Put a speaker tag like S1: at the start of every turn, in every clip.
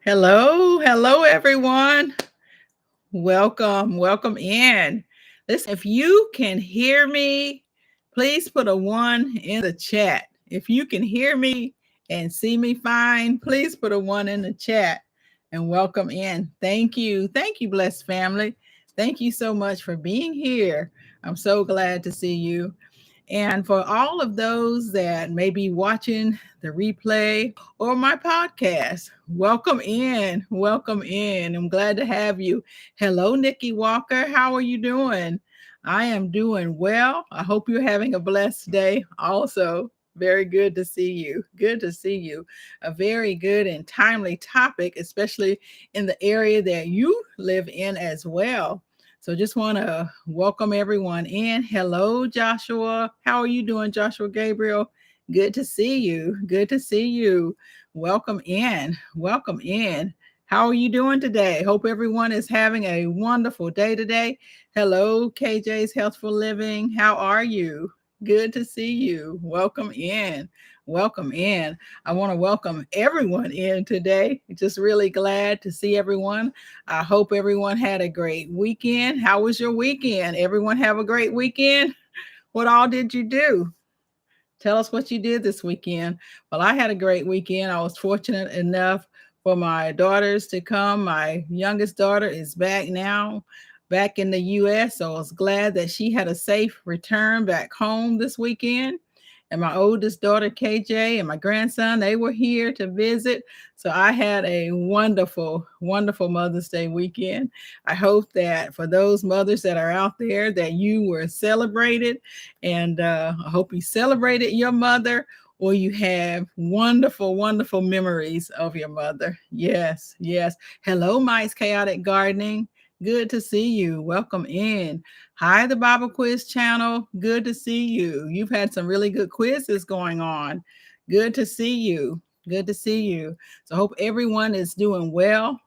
S1: Hello, everyone. Welcome in. Listen, if you can hear me, please put a one in the chat. If you can hear me and see me fine, please put a one in the chat and welcome in. Thank you, blessed family. Thank you so much for being here. I'm so glad to see you. And for all of those that may be watching the replay or my podcast, welcome in. Welcome in. I'm glad to have you. Hello, Nikki Walker. How are you doing? I am doing well. I hope you're having a blessed day. Also, very good to see you. Good to see you. A very good and timely topic, especially in the area that you live in as well. So just want to welcome everyone in. Hello, Joshua. How are you doing, Joshua Gabriel? Good to see you. Good to see you. Welcome in. Welcome in. How are you doing today? Hope everyone is having a wonderful day today. Hello, KJ's Healthful Living. How are you? Good to see you. Welcome in. Welcome in. I want to welcome everyone in today. Just really glad to see everyone. I hope everyone had a great weekend. How was your weekend? Everyone have a great weekend? What all did you do? Tell us what you did this weekend. Well, I had a great weekend. I was fortunate enough for my daughters to come. My youngest daughter is back now, back in the US. So I was glad that she had a safe return back home this weekend. And my oldest daughter, KJ, and my grandson, they were here to visit. So I had a wonderful Mother's Day weekend. I hope that for those mothers that are out there, that you were celebrated, and I hope you celebrated your mother, or you have wonderful memories of your mother. Yes, yes. Hello, Mike's Chaotic Gardening. Good to see you. Welcome in. Hi, the Bible Quiz channel. Good to see you. You've had some really good quizzes going on. Good to see you. Good to see you. So I hope everyone is doing well.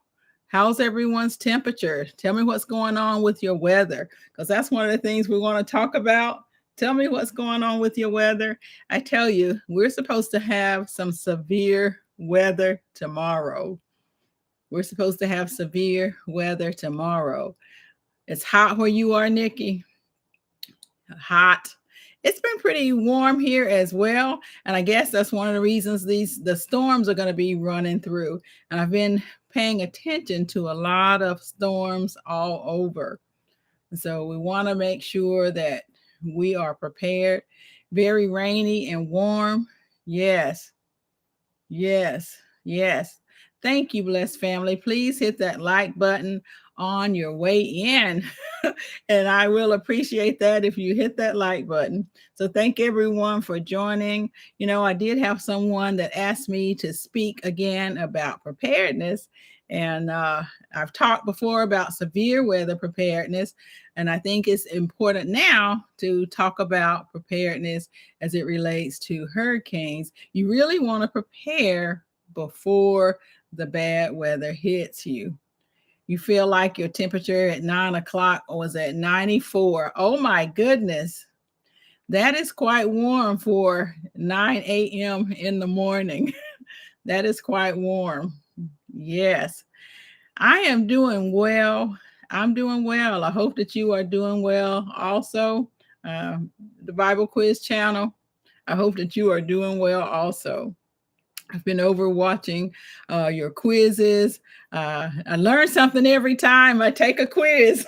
S1: How's everyone's temperature? Tell me what's going on with your weather, because that's one of the things we want to talk about. Tell me what's going on with your weather. I tell you, we're supposed to have some severe weather tomorrow. We're supposed to have severe weather tomorrow. It's hot where you are, Nikki. Hot. It's been pretty warm here as well, and I guess that's one of the reasons the storms are going to be running through. And I've been paying attention to a lot of storms all over. So we want to make sure that we are prepared. Very rainy and warm. Yes. Yes, yes. Thank you, blessed family. Please hit that like button on your way in. And I will appreciate that if you hit that like button. So thank everyone for joining. You know, I did have someone that asked me to speak again about preparedness. And I've talked before about severe weather preparedness. And I think it's important now to talk about preparedness as it relates to hurricanes. You really want to prepare before the bad weather hits you. You feel like your temperature at 9 o'clock was at 94. Oh my goodness. That is quite warm for 9 a.m. in the morning. That is quite warm. Yes. I am doing well. I'm doing well. I hope that you are doing well also. The Bible Quiz channel. I hope that you are doing well also. I've been over watching your quizzes. I learn something every time I take a quiz.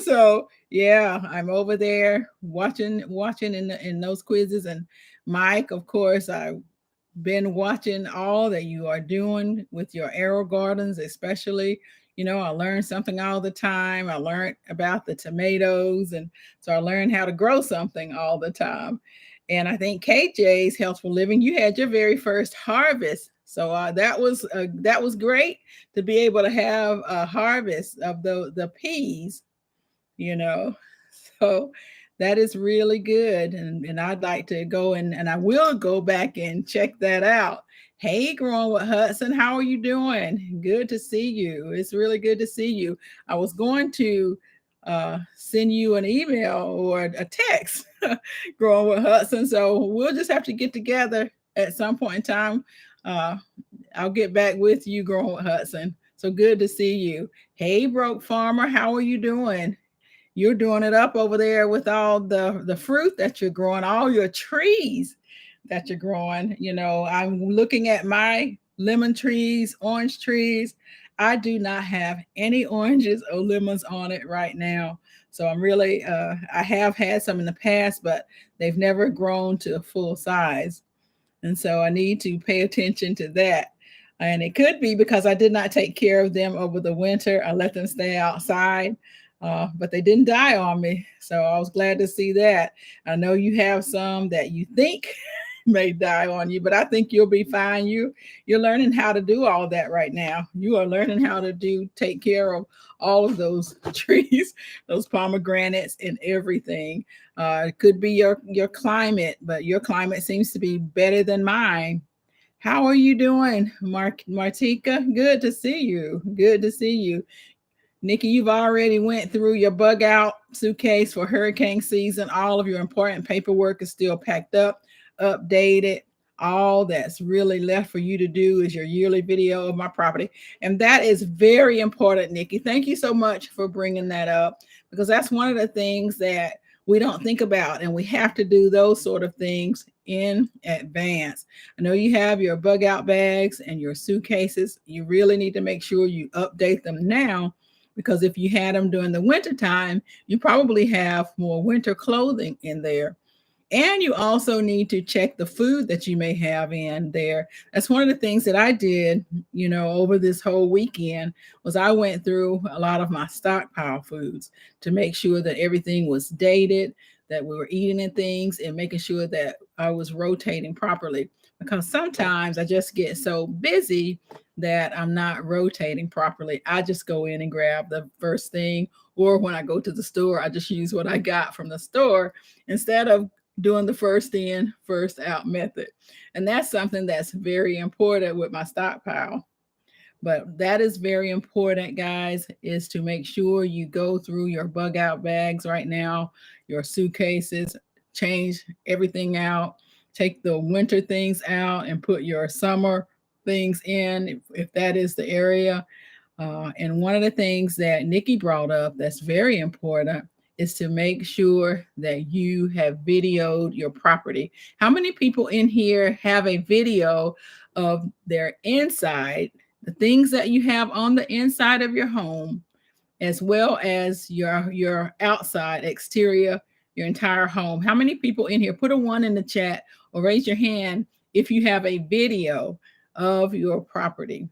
S1: So yeah, I'm over there watching in those quizzes. And Mike, of course, I've been watching all that you are doing with your arrow gardens, especially. You know, I learn something all the time. I learned about the tomatoes, and so I learned how to grow something all the time. And I think KJ's Healthful Living, you had your very first harvest. So that was great to be able to have a harvest of the peas, you know. So that is really good. And I'd like to go and I will go back and check that out. Hey, Growing with Hudson, how are you doing? Good to see you. It's really good to see you. I was going to send you an email or a text, Growing with Hudson. So we'll just have to get together at some point in time. Uh, I'll get back with you, Growing with Hudson. So good to see you. Hey, Broke Farmer, how are you doing? You're doing it up over there with all the fruit that you're growing, all your trees that you're growing. You know, I'm looking at my lemon trees, orange trees. I do not have any oranges or lemons on it right now. So I'm really, I have had some in the past, but they've never grown to a full size. And so I need to pay attention to that. And it could be because I did not take care of them over the winter. I let them stay outside, but they didn't die on me. So I was glad to see that. I know you have some that you think may die on you, but I think you'll be fine. You're learning how to do all that right now. You are learning how to take care of all of those trees, those pomegranates and everything. It could be your climate, but your climate seems to be better than mine. How are you doing, Martika? Good to see you. Good to see you. Nikki, you've already went through your bug out suitcase for hurricane season. All of your important paperwork is still packed up, updated. All that's really left for you to do is your yearly video of my property. And that is very important, Nikki. Thank you so much for bringing that up, because that's one of the things that we don't think about, and we have to do those sort of things in advance. I know you have your bug out bags and your suitcases. You really need to make sure you update them now, because if you had them during the winter time, you probably have more winter clothing in there. And you also need to check the food that you may have in there. That's one of the things that I did, you know, over this whole weekend, was I went through a lot of my stockpile foods to make sure that everything was dated, that we were eating in things, and making sure that I was rotating properly. Because sometimes I just get so busy that I'm not rotating properly. I just go in and grab the first thing, or when I go to the store, I just use what I got from the store instead of doing the first in, first out method. And that's something that's very important with my stockpile. But that is very important, guys, is to make sure you go through your bug out bags right now, your suitcases, change everything out, take the winter things out and put your summer things in, if that is the area. And one of the things that Nikki brought up that's very important is to make sure that you have videoed your property. How many people in here have a video of their inside, the things that you have on the inside of your home, as well as your outside exterior, your entire home? How many people in here? Put a 1 in the chat or raise your hand if you have a video of your property.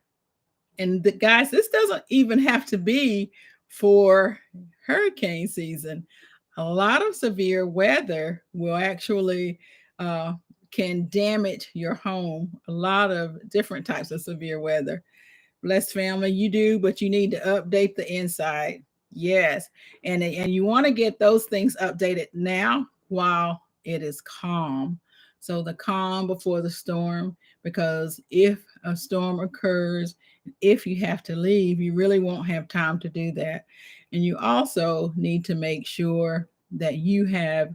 S1: And guys, this doesn't even have to be for hurricane season. A lot of severe weather will actually can damage your home. A lot of different types of severe weather. Blessed family, you do, but you need to update the inside. Yes. And you want to get those things updated now while it is calm. So the calm before the storm, because if a storm occurs, if you have to leave, you really won't have time to do that. And you also need to make sure that you have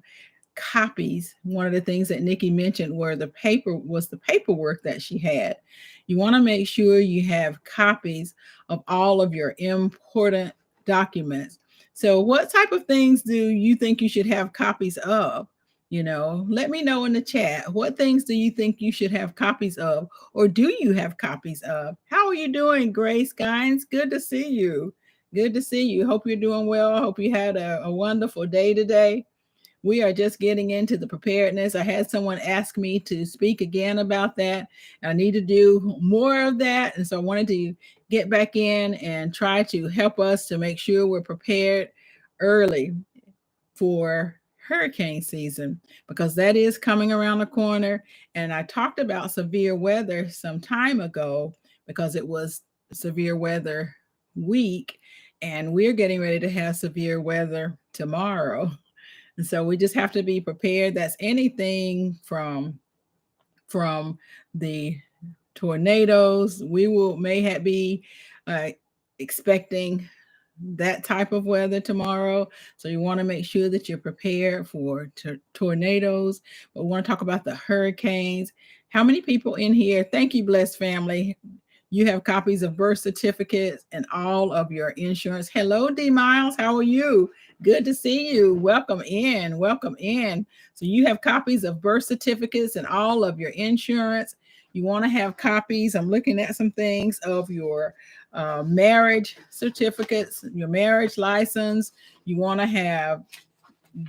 S1: copies. One of the things that Nikki mentioned were the paperwork that she had. You want to make sure you have copies of all of your important documents. So what type of things do you think you should have copies of? You know, let me know in the chat. What things do you think you should have copies of, or do you have copies of? How are you doing, Grace Gines? Good to see you. Good to see you. Hope you're doing well. Hope you had a wonderful day today. We are just getting into the preparedness. I had someone ask me to speak again about that. I need to do more of that. And so I wanted to get back in and try to help us to make sure we're prepared early for hurricane season, because that is coming around the corner. And I talked about severe weather some time ago because it was severe weather week, and we're getting ready to have severe weather tomorrow. And so we just have to be prepared. That's anything from the tornadoes. We may be expecting that type of weather tomorrow. So you want to make sure that you're prepared for tornadoes. But we want to talk about the hurricanes. How many people in here? Thank you, blessed family. You have copies of birth certificates and all of your insurance. Hello, D Miles. How are you? Good to see you. Welcome in. Welcome in. So you have copies of birth certificates and all of your insurance. You want to have copies. I'm looking at some things of your marriage certificates, your marriage license. You want to have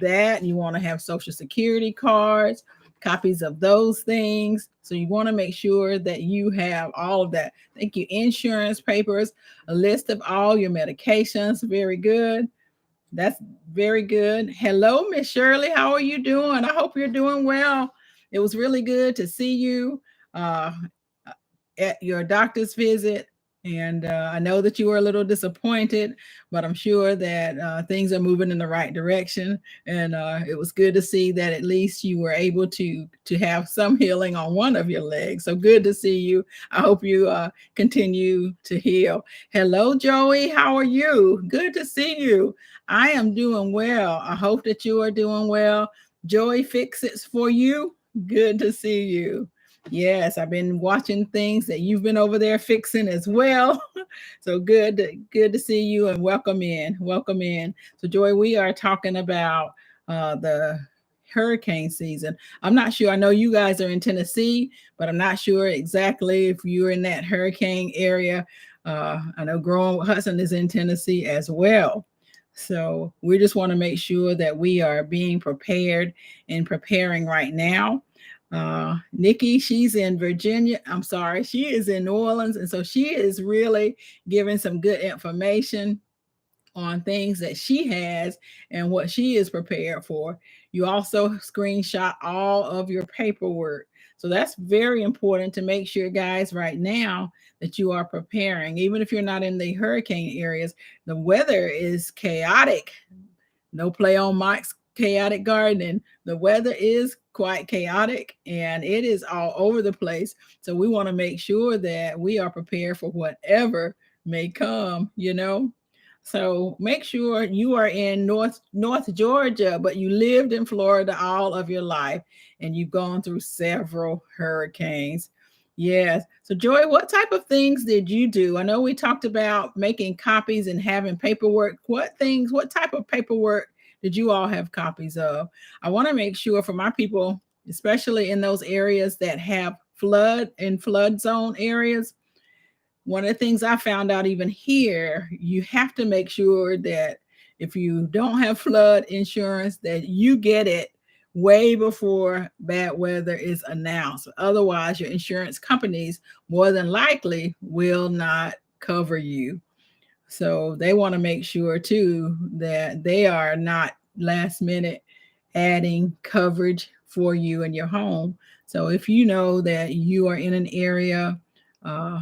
S1: that. You want to have social security cards, copies of those things. So you want to make sure that you have all of that. Thank you. Insurance papers, a list of all your medications. Very good. That's very good. Hello, Miss Shirley. How are you doing? I hope you're doing well. It was really good to see you uh, at your doctor's visit. And I know that you were a little disappointed, but I'm sure that things are moving in the right direction. And it was good to see that at least you were able to have some healing on one of your legs. So good to see you. I hope you continue to heal. Hello, Joey. How are you? Good to see you. I am doing well. I hope that you are doing well. Joey Fix-It's for you. Good to see you. Yes, I've been watching things that you've been over there fixing as well. So good to see you and welcome in. Welcome in. So Joy, we are talking about the hurricane season. I'm not sure. I know you guys are in Tennessee, but I'm not sure exactly if you're in that hurricane area. I know Growing with Hudson is in Tennessee as well. So we just want to make sure that we are being prepared and preparing right now. Nikki, she's in Virginia. I'm sorry, she is in New Orleans. And so she is really giving some good information on things that she has and what she is prepared for. You also screenshot all of your paperwork. So that's very important to make sure, guys, right now that you are preparing. Even if you're not in the hurricane areas, the weather is chaotic. No play on Mike's chaotic gardening. The weather is quite chaotic and it is all over the place. So we want to make sure that we are prepared for whatever may come, you know. So make sure you are in North Georgia, but you lived in Florida all of your life and you've gone through several hurricanes. Yes. So Joy, what type of things did you do? I know we talked about making copies and having paperwork. What type of paperwork did you all have copies of? I want to make sure for my people, especially in those areas that have flood zone areas, one of the things I found out even here, you have to make sure that if you don't have flood insurance, that you get it way before bad weather is announced. Otherwise, your insurance companies more than likely will not cover you. So they want to make sure too that they are not last minute adding coverage for you and your home. So if you know that you are in an area,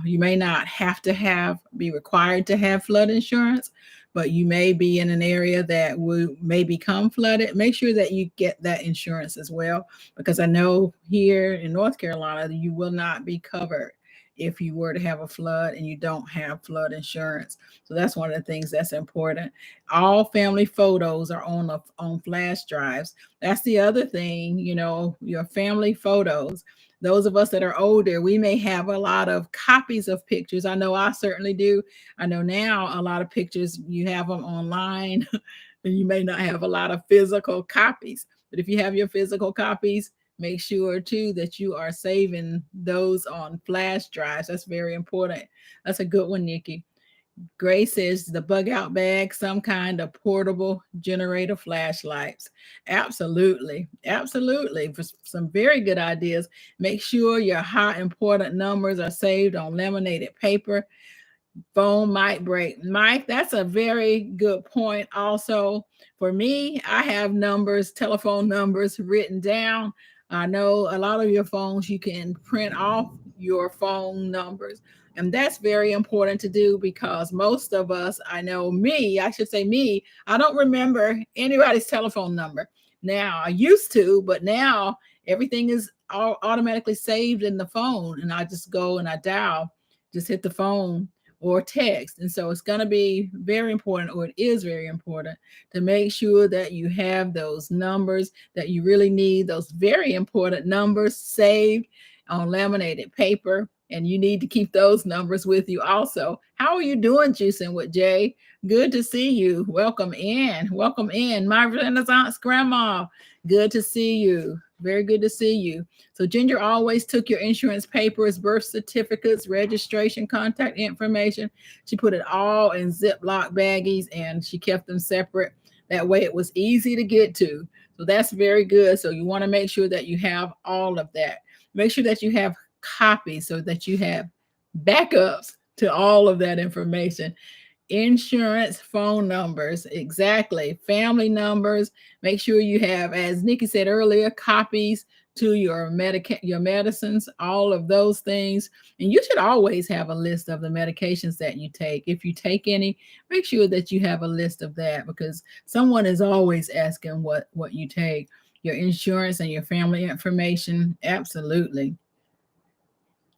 S1: you may not have to be required to have flood insurance, but you may be in an area that may become flooded. Make sure that you get that insurance as well, because I know here in North Carolina, you will not be covered if you were to have a flood and you don't have flood insurance. So that's one of the things that's important. All family photos are on flash drives. That's the other thing, you know, your family photos. Those of us that are older, we may have a lot of copies of pictures. I know I certainly do. I know now a lot of pictures, you have them online and you may not have a lot of physical copies. But if you have your physical copies, make sure too that you are saving those on flash drives. That's very important. That's a good one, Nikki. Grace says the bug out bag, some kind of portable generator flashlights. Absolutely. Absolutely. For some very good ideas. Make sure your high important numbers are saved on laminated paper. Phone might break. Mike, that's a very good point. Also, for me, I have telephone numbers written down. I know a lot of your phones, you can print off your phone numbers. And that's very important to do because most of us, I should say me, I don't remember anybody's telephone number. Now, I used to, but now everything is all automatically saved in the phone. And I just go and I dial, just hit the phone or text. And so it's going to be very important, or it is very important, to make sure that you have those numbers that you really need, those very important numbers saved on laminated paper, and you need to keep those numbers with you also. How are you doing, Juicing with Jay? Good to see you. Welcome in. Welcome in. My Renaissance Grandma. Good to see you. Very good to see you. So Ginger always took your insurance papers, birth certificates, registration, contact information. She put it all in Ziploc baggies and she kept them separate. That way it was easy to get to. So that's very good. So you want to make sure that you have all of that. Make sure that you have copies so that you have backups to all of that information. Insurance phone numbers, exactly. Family numbers. Make sure you have, as Nikki said earlier, copies to your medicines, all of those things. And you should always have a list of the medications that you take. If you take any, make sure that you have a list of that, because someone is always asking what you take. Your insurance and your family information, absolutely.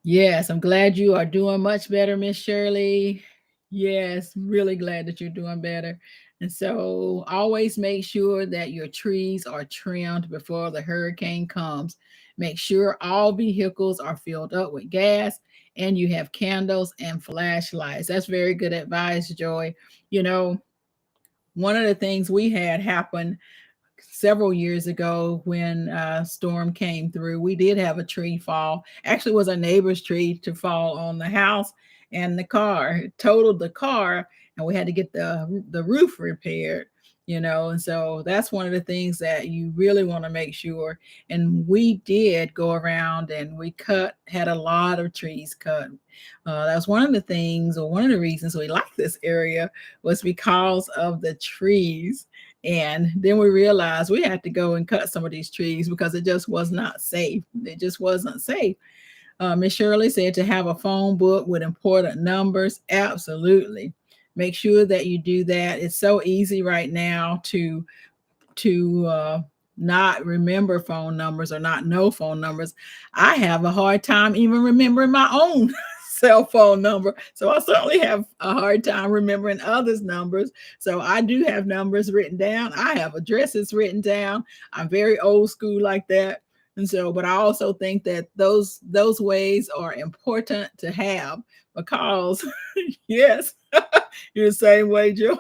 S1: Yes, I'm glad you are doing much better, Miss Shirley. Yes, really glad that you're doing better. And so always make sure that your trees are trimmed before the hurricane comes. Make sure all vehicles are filled up with gas and you have candles and flashlights. That's very good advice, Joy. You know, one of the things we had happen several years ago when a storm came through, we did have a tree fall. Actually, it was a neighbor's tree to fall on the house and the car. It totaled the car, and we had to get the roof repaired. And so that's one of the things that you really want to make sure. And we did go around and we had a lot of trees cut. That's one of the things, or one of the reasons we like this area, was because of the trees. And then we realized we had to go and cut some of these trees because it just was not safe. It just wasn't safe. Miss Shirley said to have a phone book with important numbers. Absolutely. Make sure that you do that. It's so easy right now to not remember phone numbers or not know phone numbers. I have a hard time even remembering my own cell phone number. So I certainly have a hard time remembering others' numbers. So I do have numbers written down. I have addresses written down. I'm very old school like that. And so, but I also think that those ways are important to have because yes, you're the same way, Joy.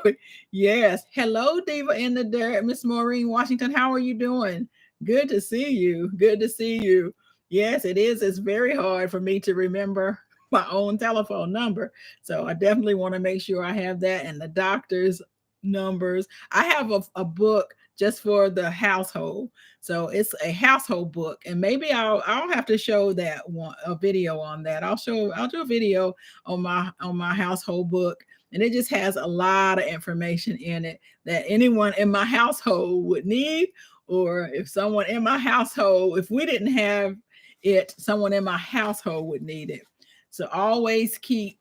S1: Yes. Hello, Diva in the Dirt, Miss Maureen Washington. How are you doing? Good to see you. Good to see you. Yes, it is. It's very hard for me to remember my own telephone number. So I definitely want to make sure I have that, and the doctor's numbers. I have a book just for the household. So it's a household book, and maybe I'll have to show that one, a video on that. I'll do a video on my household book, and it just has a lot of information in it that anyone in my household would need, or if someone in my household, if we didn't have it, someone in my household would need it. So always keep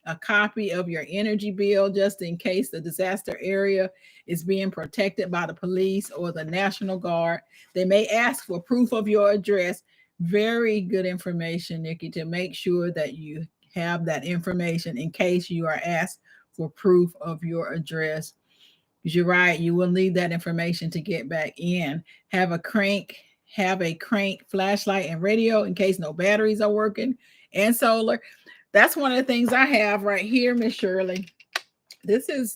S1: a copy of your energy bill just in case the disaster area is being protected by the police or the National Guard. They may ask for proof of your address. Very good information, Nikki, to make sure that you have that information in case you are asked for proof of your address. Because you're right, you will need that information to get back in. Have a crank flashlight and radio in case no batteries are working, and solar. That's one of the things I have right here, Miss Shirley. This is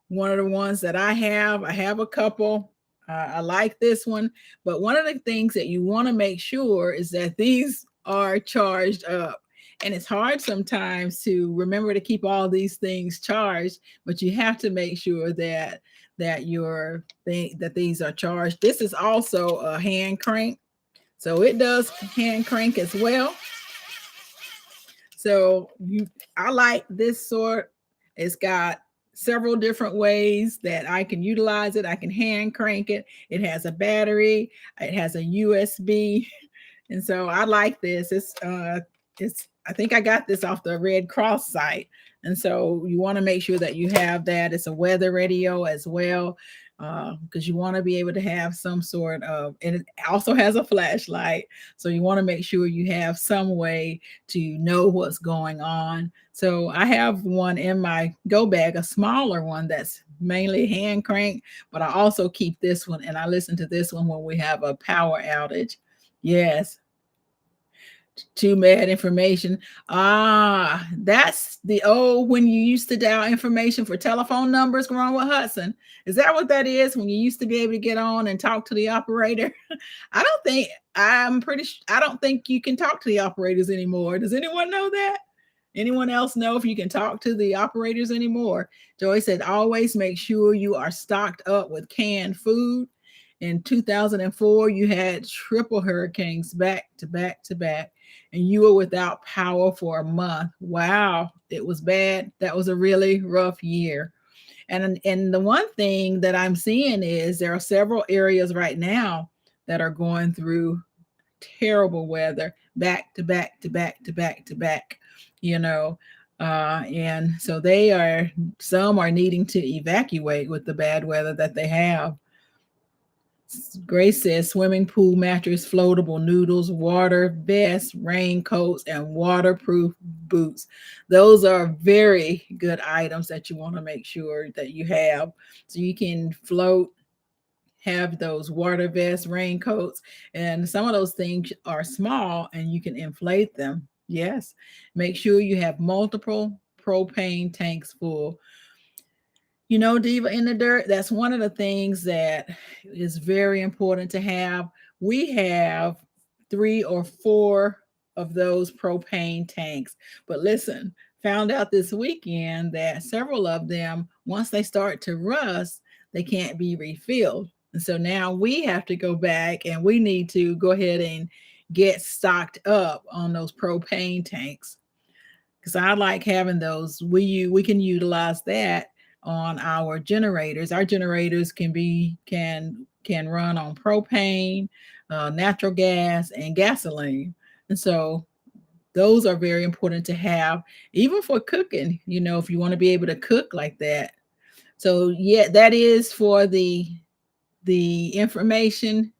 S1: one of the ones that I have. I have a couple. I like this one, but one of the things that you want to make sure is that these are charged up. And it's hard sometimes to remember to keep all these things charged, but you have to make sure that these are charged. This is also a hand crank, so it does hand crank as well. So I like this sort. It's got several different ways that I can utilize it. I can hand crank it. It has a battery. It has a USB. And so I like this. I think I got this off the Red Cross site. And so you want to make sure that you have that. It's a weather radio as well, because you want to be able to have some sort of, and it also has a flashlight. So you want to make sure you have some way to know what's going on. So I have one in my go bag, a smaller one that's mainly hand crank, but I also keep this one and I listen to this one when we have a power outage. Yes. Too bad information. Ah, that's the old when you used to dial information for telephone numbers growing with Hudson. Is that what that is? When you used to be able to get on and talk to the operator? I don't think I don't think you can talk to the operators anymore. Does anyone know that? Anyone else know if you can talk to the operators anymore? Joy said, always make sure you are stocked up with canned food. In 2004, you had triple hurricanes back to back to back, and you were without power for a month. Wow, it was bad. That was a really rough year. And the one thing that I'm seeing is there are several areas right now that are going through terrible weather back to back to back to back to back, you know. And so some are needing to evacuate with the bad weather that they have. Grace says swimming pool mattress, floatable noodles, water vests, raincoats, and waterproof boots. Those are very good items that you want to make sure that you have so you can float, have those water vests, raincoats, and some of those things are small and you can inflate them. Yes. Make sure you have multiple propane tanks full. You know, Diva in the dirt, that's one of the things that is very important to have. We have 3 or 4 of those propane tanks. But listen, found out this weekend that several of them, once they start to rust, they can't be refilled. And so now we have to go back and we need to go ahead and get stocked up on those propane tanks because I like having those. We can utilize that on our generators. Our generators can run on propane, natural gas, and gasoline, and so those are very important to have, even for cooking. You know, if you want to be able to cook like that. So yeah, that is for the information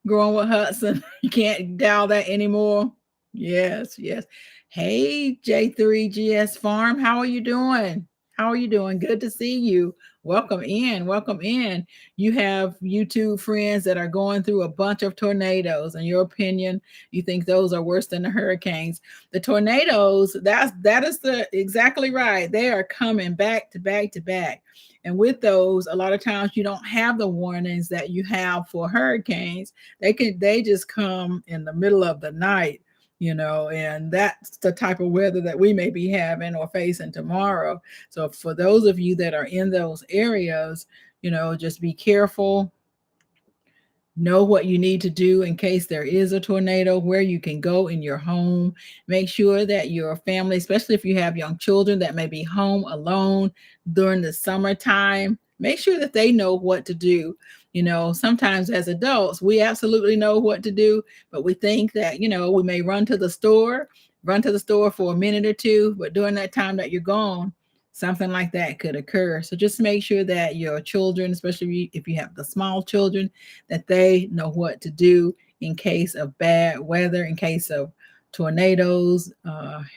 S1: growing with Hudson. You can't dial that anymore. Yes, yes. Hey, J3GS Farm, how are you doing? How are you doing? Good to see you. Welcome in. Welcome in. You have YouTube friends that are going through a bunch of tornadoes. In your opinion, you think those are worse than the hurricanes? The tornadoes, that is the exactly right. They are coming back to back to back. And with those, a lot of times you don't have the warnings that you have for hurricanes. They just come in the middle of the night, you know, and that's the type of weather that we may be having or facing tomorrow. So for those of you that are in those areas, you know, just be careful. Know what you need to do in case there is a tornado, where you can go in your home. Make sure that your family, especially if you have young children that may be home alone during the summertime, make sure that they know what to do. You know, sometimes as adults, we absolutely know what to do, but we think that, you know, we may run to the store for a minute or two, but during that time that you're gone, something like that could occur. So just make sure that your children, especially if you have the small children, that they know what to do in case of bad weather, in case of tornadoes,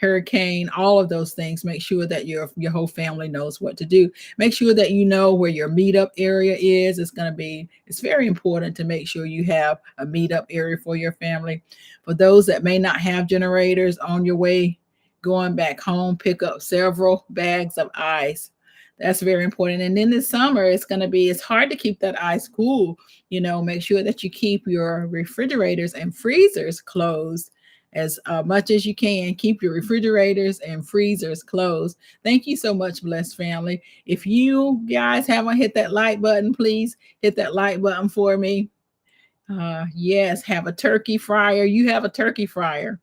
S1: hurricane, all of those things. Make sure that your whole family knows what to do. Make sure that you know where your meetup area is. It's very important to make sure you have a meetup area for your family. For those that may not have generators, on your way going back home, pick up several bags of ice. That's very important. And then this summer, it's hard to keep that ice cool. You know, make sure that you keep your refrigerators and freezers closed as much as you can. Keep your refrigerators and freezers closed. Thank you so much, blessed family. If you guys haven't hit that like button, please hit that like button for me. Yes, have a turkey fryer. You have a turkey fryer.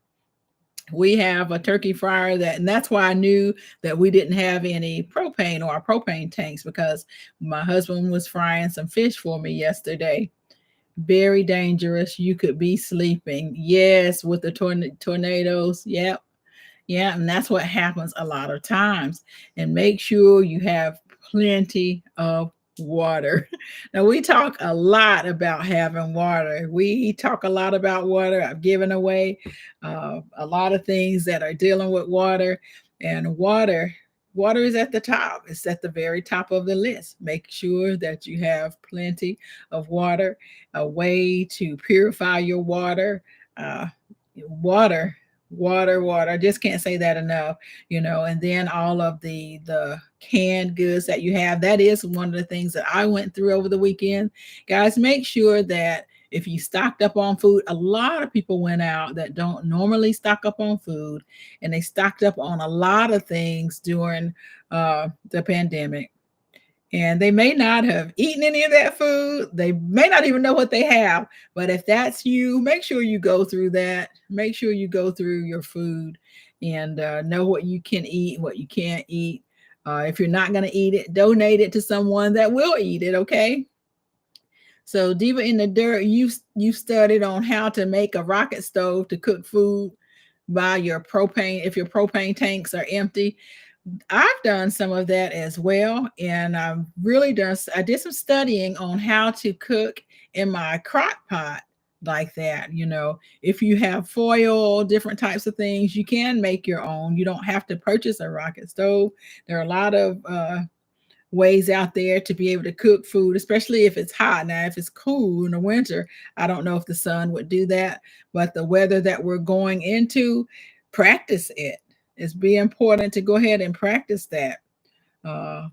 S1: We have a turkey fryer and that's why I knew that we didn't have any propane or propane tanks, because my husband was frying some fish for me yesterday. Very dangerous. You could be sleeping. Yes, with the tornadoes. Yep. Yeah, and that's what happens a lot of times. And make sure you have plenty of water. Now, we talk a lot about having water. We talk a lot about water. I've given away a lot of things that are dealing with water. And water is at the top. It's at the very top of the list. Make sure that you have plenty of water, a way to purify your water. Water Water, water. I just can't say that enough, and then all of the canned goods that you have. That is one of the things that I went through over the weekend. Guys, make sure that if you stocked up on food, a lot of people went out that don't normally stock up on food, and they stocked up on a lot of things during the pandemic, and they may not have eaten any of that food. They may not even know what they have. But if that's you, make sure you go through that. Make sure you go through your food and know what you can eat, what you can't eat. If you're not going to eat it, donate it to someone that will eat it. Okay. So, Diva in the Dirt, you studied on how to make a rocket stove to cook food by your propane if your propane tanks are empty. I've done some of that as well, and I did some studying on how to cook in my crock pot like that. If you have foil, different types of things, you can make your own. You don't have to purchase a rocket stove. There are a lot of ways out there to be able to cook food, especially if it's hot. Now, if it's cool in the winter, I don't know if the sun would do that, but the weather that we're going into, practice it. It's be important to go ahead and practice that. Uh,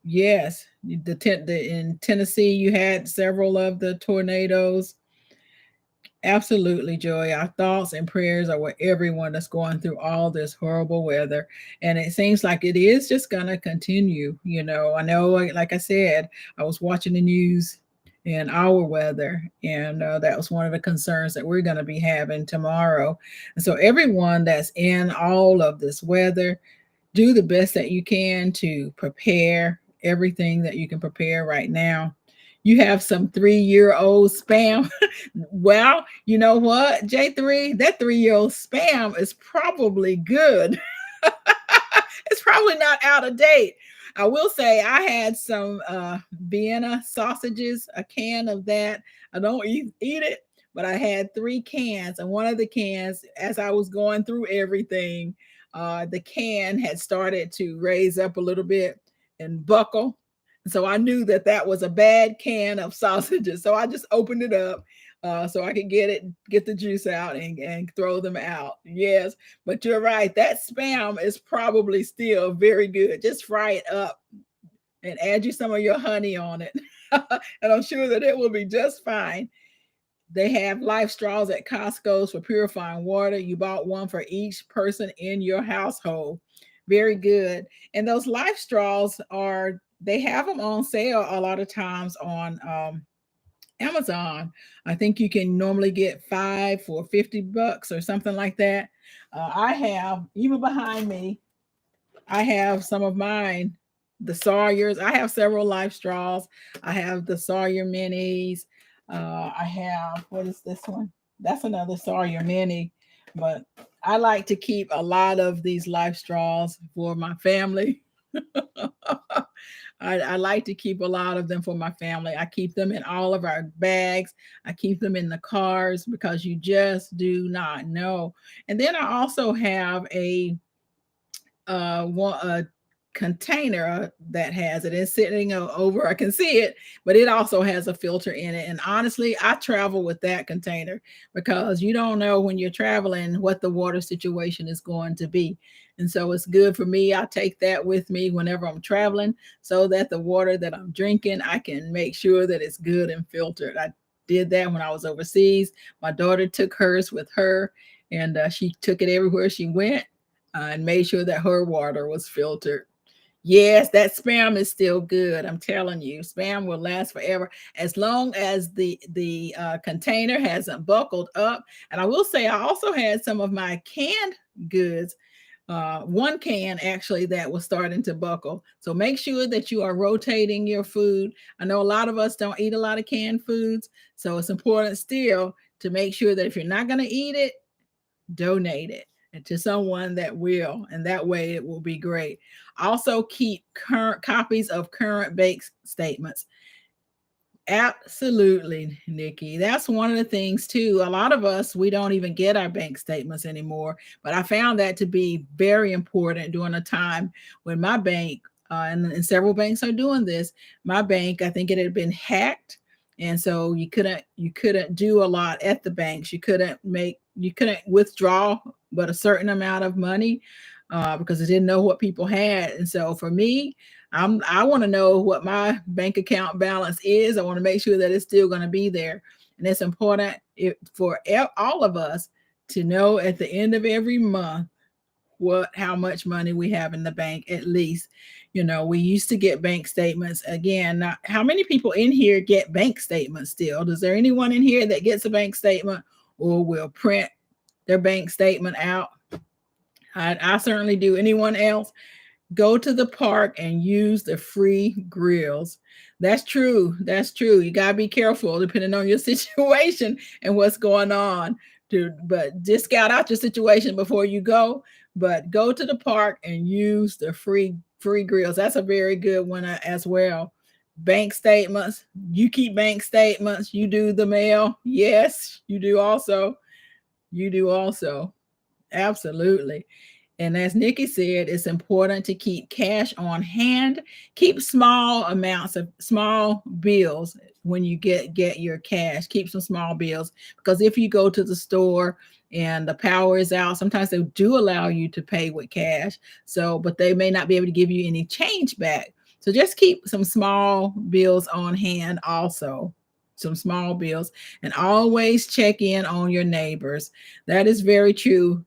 S1: yes, in Tennessee, you had several of the tornadoes. Absolutely, Joy. Our thoughts and prayers are with everyone that's going through all this horrible weather. And it seems like it is just going to continue. I know, like I said, I was watching the news and our weather, and that was one of the concerns that we're going to be having tomorrow. And so, everyone that's in all of this weather, do the best that you can to prepare everything that you can prepare right now. You have some 3-year-old spam. Well, you know what, J3, that 3-year-old spam is probably good. It's probably not out of date. I will say I had some Vienna sausages, a can of that. I don't eat it, but I had 3 cans. And one of the cans, as I was going through everything, the can had started to raise up a little bit and buckle. So I knew that that was a bad can of sausages. So I just opened it up so I could get the juice out and throw them out. Yes, but you're right. That spam is probably still very good. Just fry it up and add you some of your honey on it. And I'm sure that it will be just fine. They have life straws at Costco's for purifying water. You bought one for each person in your household. Very good. And those life straws they have them on sale a lot of times on Amazon. I think you can normally get 5 for $50 or something like that. I have, even behind me, I have some of mine, the Sawyers. I have several life straws. I have the Sawyer minis. I have, what is this one? That's another Sawyer mini. But I like to keep a lot of these life straws for my family. I like to keep a lot of them for my family. I keep them in all of our bags. I keep them in the cars because you just do not know. And then I also have a container that has it. It's sitting over. I can see it, but it also has a filter in it. And honestly, I travel with that container because you don't know when you're traveling what the water situation is going to be. And so it's good for me. I take that with me whenever I'm traveling so that the water that I'm drinking, I can make sure that it's good and filtered. I did that when I was overseas. My daughter took hers with her, and she took it everywhere she went and made sure that her water was filtered. Yes, that spam is still good. I'm telling you, spam will last forever as long as the container hasn't buckled up. And I will say, I also had some of my canned goods. One can actually that was starting to buckle. So make sure that you are rotating your food. I know a lot of us don't eat a lot of canned foods, so it's important still to make sure that if you're not going to eat it, donate it and to someone that will, and that way it will be great. Also keep current copies of current bank statements. Absolutely, Nikki. That's one of the things too. A lot of us, we don't even get our bank statements anymore, but I found that to be very important during a time when my bank, and several banks are doing this. My bank, I think it had been hacked, and so you couldn't do a lot at the banks. You couldn't withdraw but a certain amount of money, because I didn't know what people had. And so for me, I want to know what my bank account balance is. I want to make sure that it's still going to be there. And it's important for all of us to know at the end of every month how much money we have in the bank at least. We used to get bank statements. Again, not, how many people in here get bank statements still? Is there anyone in here that gets a bank statement or will print their bank statement out? I certainly do. Anyone else? Go to the park and use the free grills. That's true. That's true. You got to be careful depending on your situation and what's going on. But just scout out your situation before you go. But go to the park and use the free grills. That's a very good one as well. Bank statements. You keep bank statements. You do the mail. Yes, you do also. You do also. Absolutely. And as Nikki said, it's important to keep cash on hand. Keep small amounts of small bills when you get your cash. Keep some small bills, because if you go to the store and the power is out, sometimes they do allow you to pay with cash. So, but they may not be able to give you any change back. So just keep some small bills on hand also. Some small bills, and always check in on your neighbors. That is very true.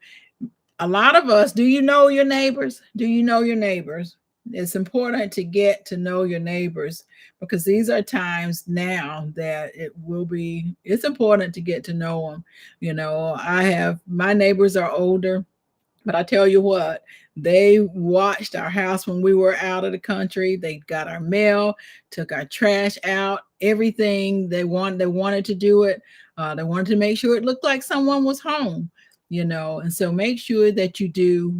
S1: A lot of us, do you know your neighbors? Do you know your neighbors? It's important to get to know your neighbors, because these are times now that it's important to get to know them. My neighbors are older, but I tell you what, they watched our house when we were out of the country. They got our mail, took our trash out, everything they wanted to do it. They wanted to make sure it looked like someone was home. And so make sure that you do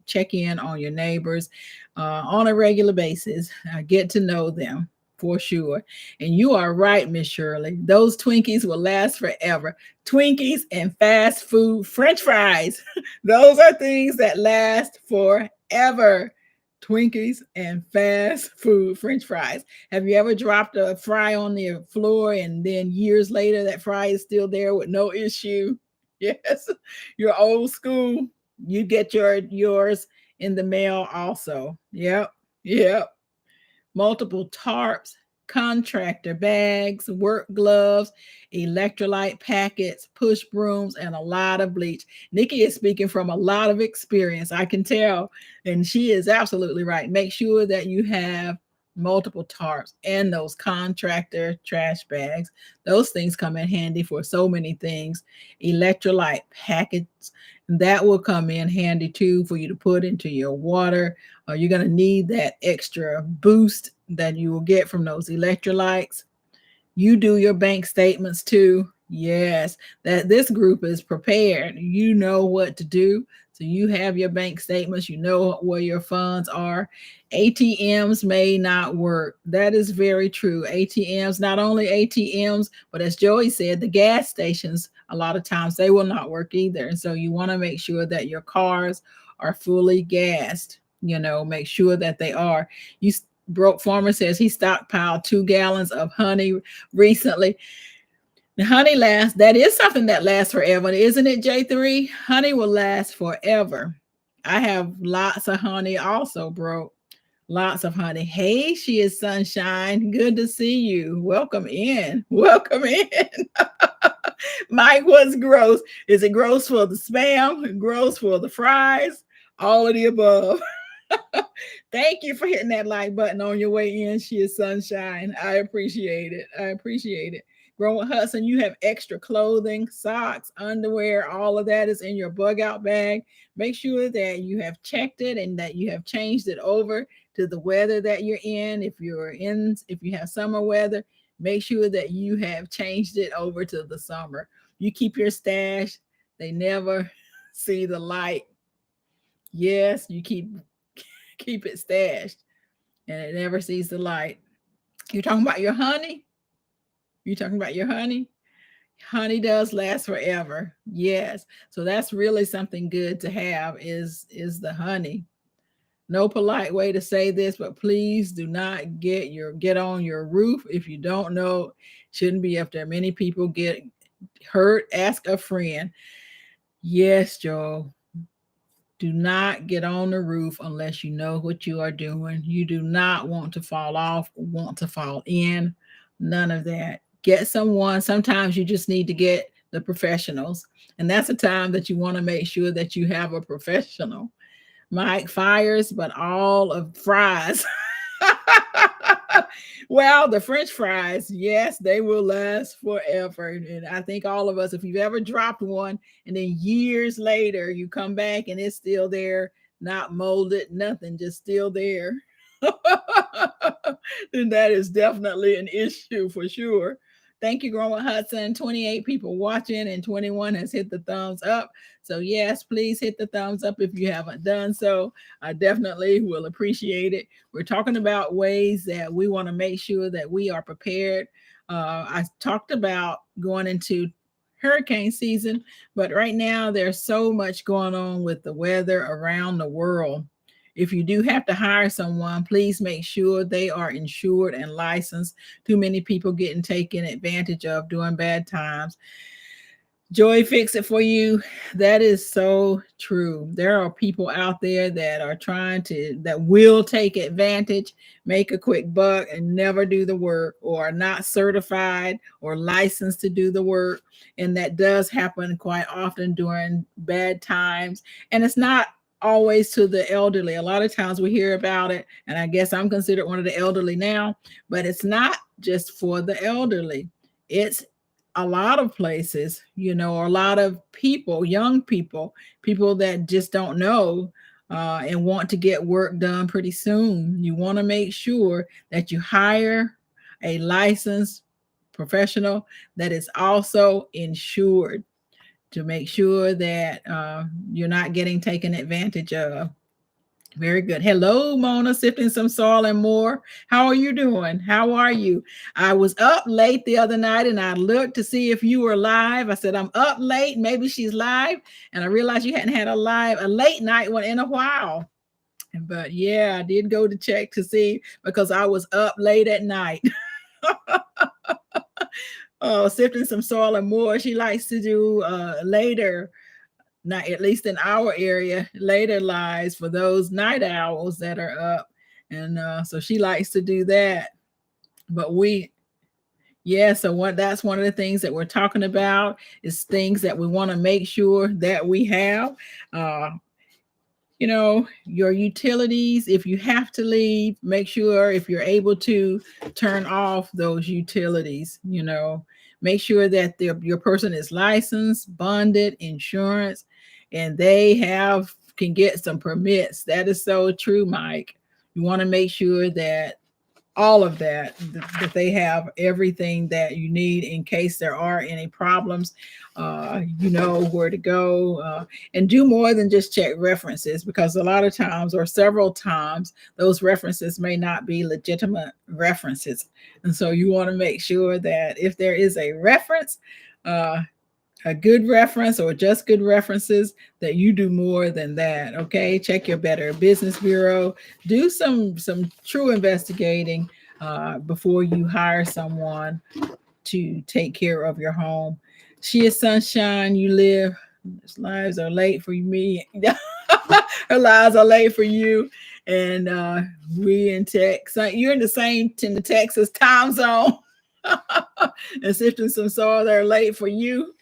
S1: check in on your neighbors on a regular basis. Get to know them for sure. And you are right, Miss Shirley. Those Twinkies will last forever. Twinkies and fast food French fries. Those are things that last forever. Twinkies and fast food French fries. Have you ever dropped a fry on the floor and then years later that fry is still there with no issue? Yes, you're old school. You get yours in the mail also. Yep, yep. Multiple tarps, contractor bags, work gloves, electrolyte packets, push brooms, and a lot of bleach. Nikki is speaking from a lot of experience, I can tell, and she is absolutely right. Make sure that you have multiple tarps and those contractor trash bags. Those things come in handy for so many things. Electrolyte packets, that will come in handy too for you to put into your water. You're going to need that extra boost that you will get from those electrolytes. You do your bank statements too. Yes, that this group is prepared. You know what to do. So you have your bank statements, you know where your funds are. ATMs may not work. That is very true. ATMs, not only ATMs, but as Joey said, the gas stations, a lot of times they will not work either. And so you want to make sure that your cars are fully gassed. Make sure that they are. Broke Farmer says he stockpiled 2 gallons of honey recently. The honey that is something that lasts forever, isn't it, J3? Honey will last forever. I have lots of honey also, bro. Lots of honey. Hey, she is Sunshine. Good to see you. Welcome in. Welcome in. Mike, what's gross? Is it gross for the spam? Gross for the fries? All of the above. Thank you for hitting that like button on your way in. She is Sunshine. I appreciate it. I appreciate it. Growing Hudson, you have extra clothing, socks, underwear, all of that is in your bug out bag. Make sure that you have checked it and that you have changed it over to the weather that you're in. If you have summer weather, make sure that you have changed it over to the summer. You keep your stash. They never see the light. Yes, you keep it stashed and it never sees the light. You're talking about your honey? You talking about your honey? Honey does last forever. Yes. So that's really something good to have is the honey. No polite way to say this, but please do not get on your roof if you don't know. Shouldn't be up there. Many people get hurt. Ask a friend. Yes, Joe. Do not get on the roof unless you know what you are doing. You do not want to fall off, want to fall in. None of that. Get someone. Sometimes you just need to get the professionals. And that's a time that you want to make sure that you have a professional. Mike fires, but all of fries. Well, the French fries, yes, they will last forever. And I think all of us, if you've ever dropped one and then years later you come back and it's still there, not molded, nothing, just still there, then that is definitely an issue for sure. Thank you, Growing Hudson. 28 people watching and 21 has hit the thumbs up. So, yes, please hit the thumbs up if you haven't done so. I definitely will appreciate it. We're talking about ways that we want to make sure that we are prepared. I talked about going into hurricane season, but right now there's so much going on with the weather around the world. If you do have to hire someone, please make sure they are insured and licensed. Too many people getting taken advantage of during bad times. Joy, fix it for you. That is so true. There are people out there that are that will take advantage, make a quick buck, and never do the work, or are not certified or licensed to do the work. And that does happen quite often during bad times. And it's not always to the elderly. A lot of times we hear about it, and I guess I'm considered one of the elderly now, but it's not just for the elderly. It's a lot of places, a lot of people, young people, people that just don't know and want to get work done pretty soon. You want to make sure that you hire a licensed professional that is also insured to make sure that you're not getting taken advantage of. Very good. Hello, Mona, sifting some soil and more. How are you doing? How are you? I was up late the other night and I looked to see if you were live. I said, I'm up late. Maybe she's live. And I realized you hadn't had a late night one in a while. But yeah, I did go to check to see because I was up late at night. Oh, sifting some soil and more. She likes to do later, not at least in our area, later lives for those night owls that are up. And so she likes to do that. But so that's one of the things that we're talking about is things that we want to make sure that we have. Your utilities, if you have to leave, make sure if you're able to turn off those utilities, make sure that your person is licensed, bonded, insurance, and they can get some permits. That is so true, Mike. You want to make sure that all of that they have everything that you need in case there are any problems. You know where to go and do more than just check references, because a lot of times or several times those references may not be legitimate references. And so you want to make sure that if there is a reference, a good reference or just good references, that you do more than that. Okay, check your Better Business Bureau. Do some true investigating before you hire someone to take care of your home. She is sunshine. You live. His lives are late for me. Her lives are late for you. And we in Texas. You're in the Texas time zone. And sifting some soil, they're late for you.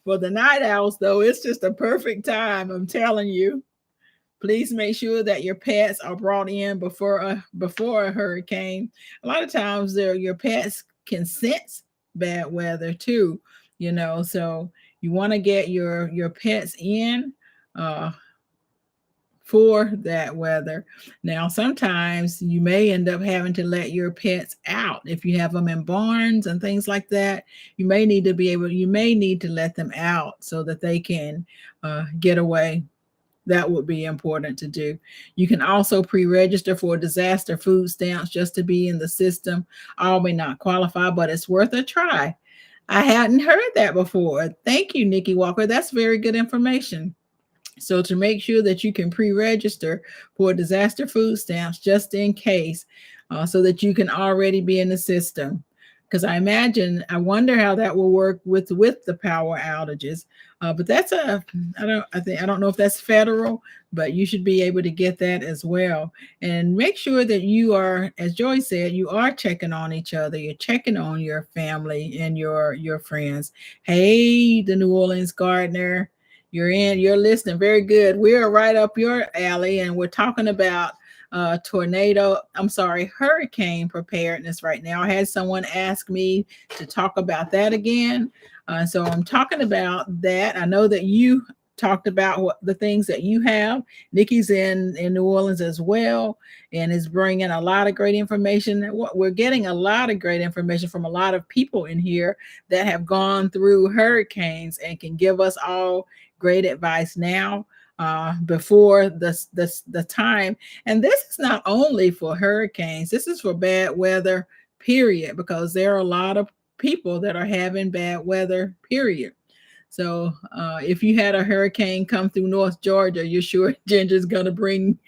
S1: For the night owls, though, it's just a perfect time. I'm telling you. Please make sure that your pets are brought in before a hurricane. A lot of times, your pets can sense bad weather too. So you want to get your pets in for that weather. Now, sometimes you may end up having to let your pets out. If you have them in barns and things like that, you may need to let them out so that they can get away. That would be important to do. You can also pre-register for disaster food stamps just to be in the system. All may not qualify, but it's worth a try. I hadn't heard that before. Thank you, Nikki Walker. That's very good information. So to make sure that you can pre-register for disaster food stamps just in case, so that you can already be in the system. because I wonder how that will work with the power outages. But that's I don't know if that's federal, but you should be able to get that as well. And make sure that you are, as Joy said, you are checking on each other. You're checking on your family and your friends. Hey, the New Orleans gardener, you're listening. Very good. We're right up your alley, and we're talking about hurricane preparedness right now. I had someone ask me to talk about that again. So I'm talking about that. I know that you talked about what the things that you have. Nikki's in New Orleans as well, and is bringing a lot of great information. We're getting a lot of great information from a lot of people in here that have gone through hurricanes and can give us all great advice now, before the time. And this is not only for hurricanes, this is for bad weather, period, because there are a lot of people that are having bad weather, period. So if you had a hurricane come through North Georgia, you're sure Ginger's gonna bring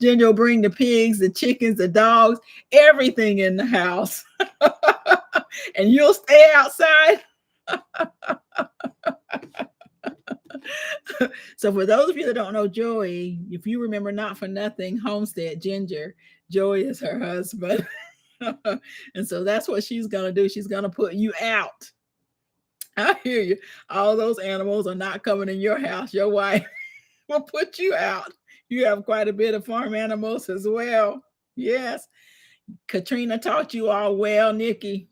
S1: Ginger will bring the pigs, the chickens, the dogs, everything in the house. And you'll stay outside. So for those of you that don't know Joey, if you remember Not For Nothing Homestead Ginger, Joey is her husband. And so that's what she's going to do. She's going to put you out. I hear you. All those animals are not coming in your house. Your wife will put you out. You have quite a bit of farm animals as well. Yes. Katrina taught you all well, Nikki.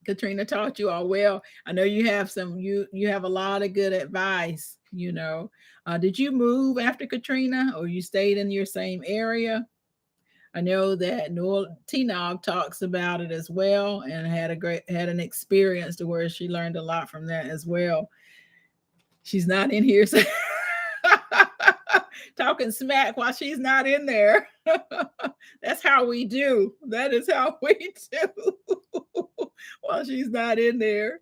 S1: Katrina taught you all well. I know you have you have a lot of good advice, you know. Did you move after Katrina, or you stayed in your same area? I know that T-Nog talks about it as well, and had an experience to where she learned a lot from that as well. She's not in here so talking smack while she's not in there. That's how we do. That is how we do while she's not in there.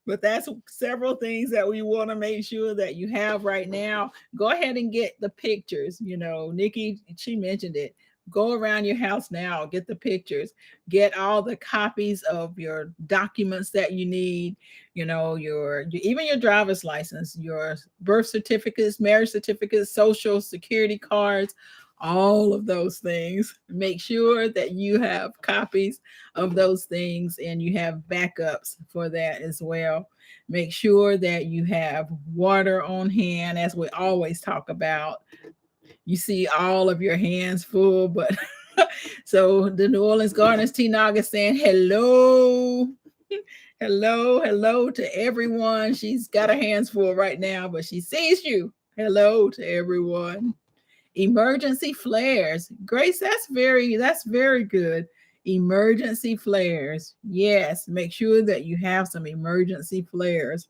S1: But that's several things that we want to make sure that you have right now. Go ahead and get the pictures. You know, Nikki, she mentioned it. Go around your house now, get the pictures, get all the copies of your documents that you need, you know, even your driver's license, your birth certificates, marriage certificates, social security cards, all of those things. Make sure that you have copies of those things and you have backups for that as well. Make sure that you have water on hand, as we always talk about. You see all of your hands full, but so the New Orleans Gardeners, T-Nog is saying hello. Hello to everyone. She's got her hands full right now, but she sees you. Hello to everyone. Emergency flares. Grace, that's very good. Emergency flares. Yes, make sure that you have some emergency flares.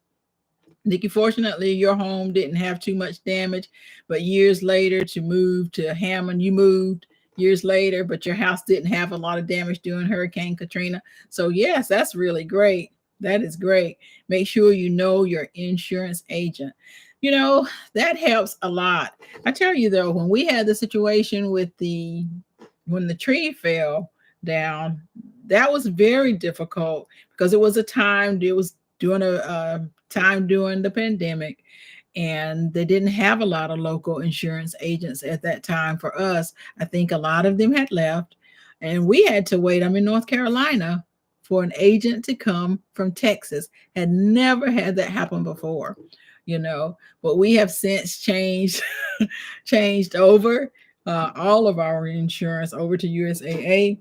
S1: Nikki, fortunately, your home didn't have too much damage, but years later to move to Hammond, you moved years later, but your house didn't have a lot of damage during Hurricane Katrina. So yes, that's really great. That is great. Make sure you know your insurance agent. You know, that helps a lot. I tell you though, when we had the situation with when the tree fell down, that was very difficult because it was during a time during the pandemic, and they didn't have a lot of local insurance agents at that time for us. I think a lot of them had left, and we had to wait. I'm in North Carolina for an agent to come from Texas. Had never had that happen before, you know, but we have since changed over all of our insurance over to USAA.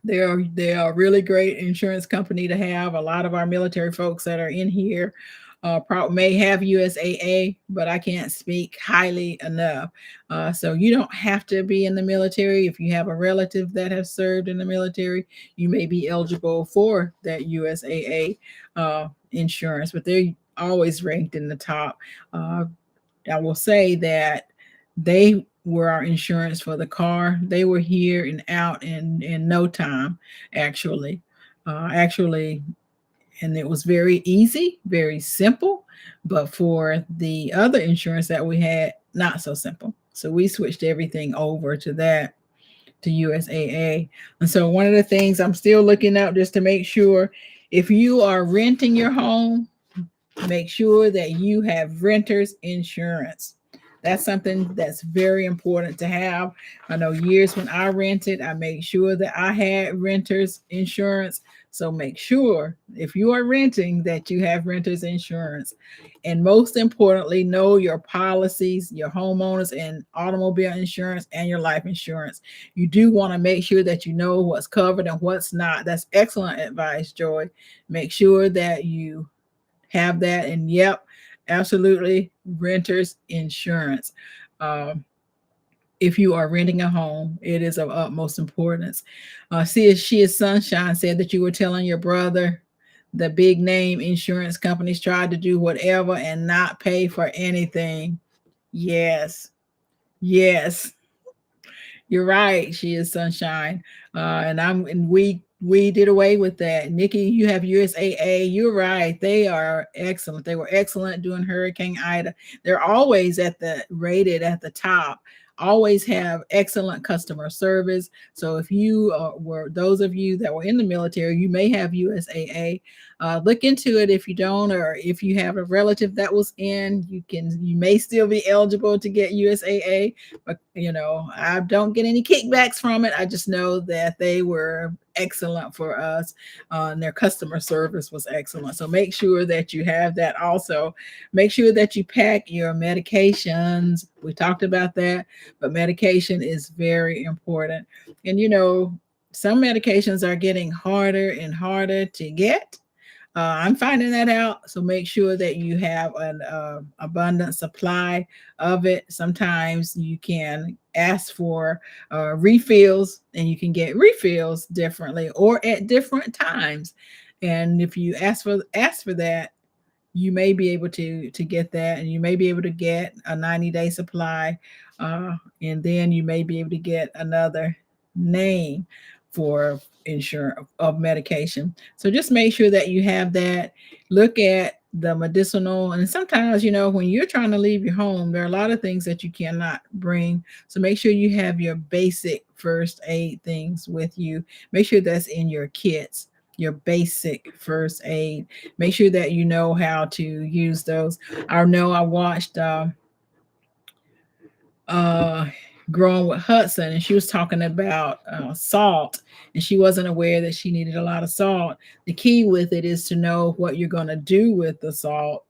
S1: They are a really great insurance company to have. A lot of our military folks that are in here may have USAA, but I can't speak highly enough. So you don't have to be in the military. If you have a relative that has served in the military, you may be eligible for that USAA insurance, but they're always ranked in the top. I will say that they were our insurance for the car. They were here and out in no time, actually. And it was very easy, very simple. But for the other insurance that we had, not so simple. So we switched everything over to that. to USAA. And so one of the things I'm still looking up just to make sure, if you are renting your home, make sure that you have renter's insurance. That's something that's very important to have. I know years when I rented, I made sure that I had renter's insurance. So make sure if you are renting that you have renter's insurance. And most importantly, know your policies, your homeowners and automobile insurance and your life insurance. You do want to make sure that you know what's covered and what's not. That's excellent advice, Joy. Make sure that you have that. And yep, absolutely, renter's insurance. Um, if you are renting a home, it is of utmost importance. See, she is Sunshine said that you were telling your brother the big name insurance companies tried to do whatever and not pay for anything. Yes, yes, you're right. She is Sunshine, and we did away with that. Nikki, you have USAA. You're right. They are excellent. They were excellent during Hurricane Ida. They're always at the rated at the top. Always have excellent customer service. So if you were those of you that were in the military, you may have USAA. Look into it if you don't, or if you have a relative that was in, you may still be eligible to get USAA. But I don't get any kickbacks from it. I just know that they were excellent for us, and their customer service was excellent. So make sure that you have that. Also make sure that you pack your medications. We talked about that, but medication is very important. And some medications are getting harder and harder to get. I'm finding that out. So make sure that you have an abundant supply of it. Sometimes you can ask for refills, and you can get refills differently or at different times. And if you ask for that, you may be able to get that, and you may be able to get a 90-day supply, and then you may be able to get another name for insurance of medication. So just make sure that you have that. Look at the medicinal, and sometimes when you're trying to leave your home, there are a lot of things that you cannot bring. So make sure you have your basic first aid things with you. Make sure that's in your kits, your basic first aid. Make sure that you know how to use those. I know I watched uh Growing with Hudson, and she was talking about salt, and she wasn't aware that she needed a lot of salt. The key with it is to know what you're going to do with the salt.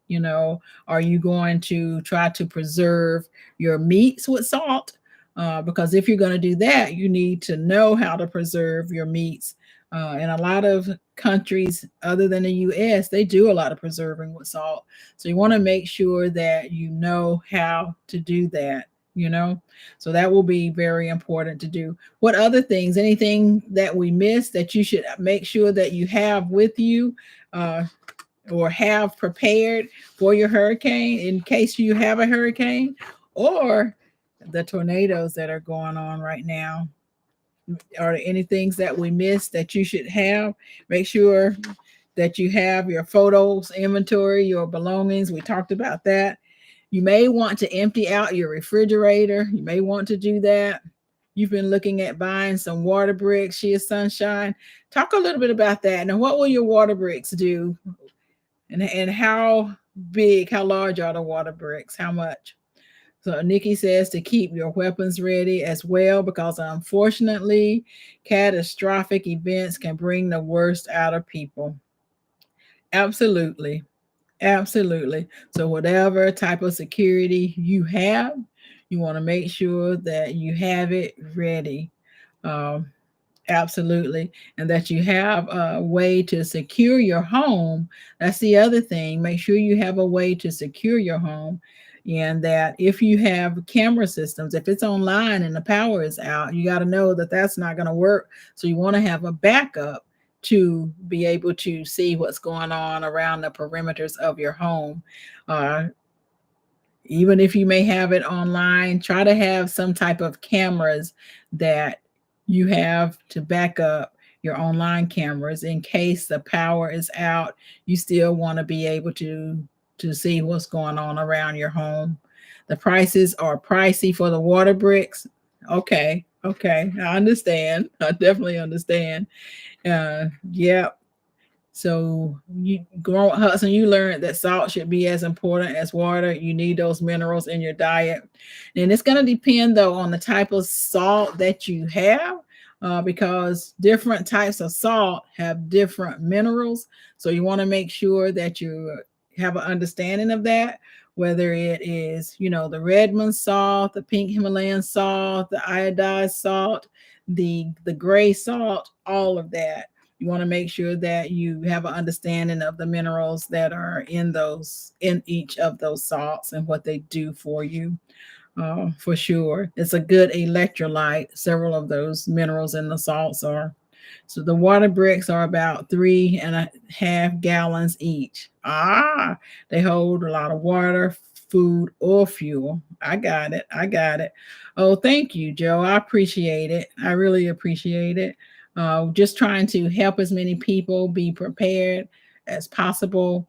S1: Are you going to try to preserve your meats with salt? Because if you're going to do that, you need to know how to preserve your meats. In a lot of countries other than the US, they do a lot of preserving with salt. So you want to make sure that you know how to do that. So that will be very important to do. What other things, anything that we missed that you should make sure that you have with you, or have prepared for your hurricane in case you have a hurricane or the tornadoes that are going on right now? Are there any things that we missed that you should have? Make sure that you have your photos, inventory, your belongings. We talked about that. You may want to empty out your refrigerator. You may want to do that. You've been looking at buying some water bricks. She is Sunshine. Talk a little bit about that. Now, what will your water bricks do? And how big, how large are the water bricks? How much? So Nikki says to keep your weapons ready as well, because unfortunately, catastrophic events can bring the worst out of people. Absolutely. Absolutely. So whatever type of security you have, you want to make sure that you have it ready. Um, Absolutely. And that you have a way to secure your home. That's the other thing. Make sure you have a way to secure your home. And that if you have camera systems, if it's online and the power is out, you got to know that that's not going to work. So you want to have a backup to be able to see what's going on around the perimeters of your home. Uh, Even if you may have it online, try to have some type of cameras that you have to back up your online cameras in case the power is out. You still want to be able to see what's going on around your home. The prices are pricey for the water bricks. Okay. Okay, I understand. I definitely understand. Yeah. So you growing up, Hudson, you learned that salt should be as important as water. You need those minerals in your diet. And it's going to depend though on the type of salt that you have, because different types of salt have different minerals. So you want to make sure that you have an understanding of that, whether it is, the Redmond salt, the pink Himalayan salt, the iodized salt, the gray salt, all of that. You want to make sure that you have an understanding of the minerals that are in each of those salts and what they do for you. For sure, it's a good electrolyte. Several of those minerals in the salts are. So the water bricks are about 3.5 gallons each. They hold a lot of water, food, or fuel. I got it. I got it. Oh, thank you, Joe. I appreciate it. I really appreciate it. Just trying to help as many people be prepared as possible.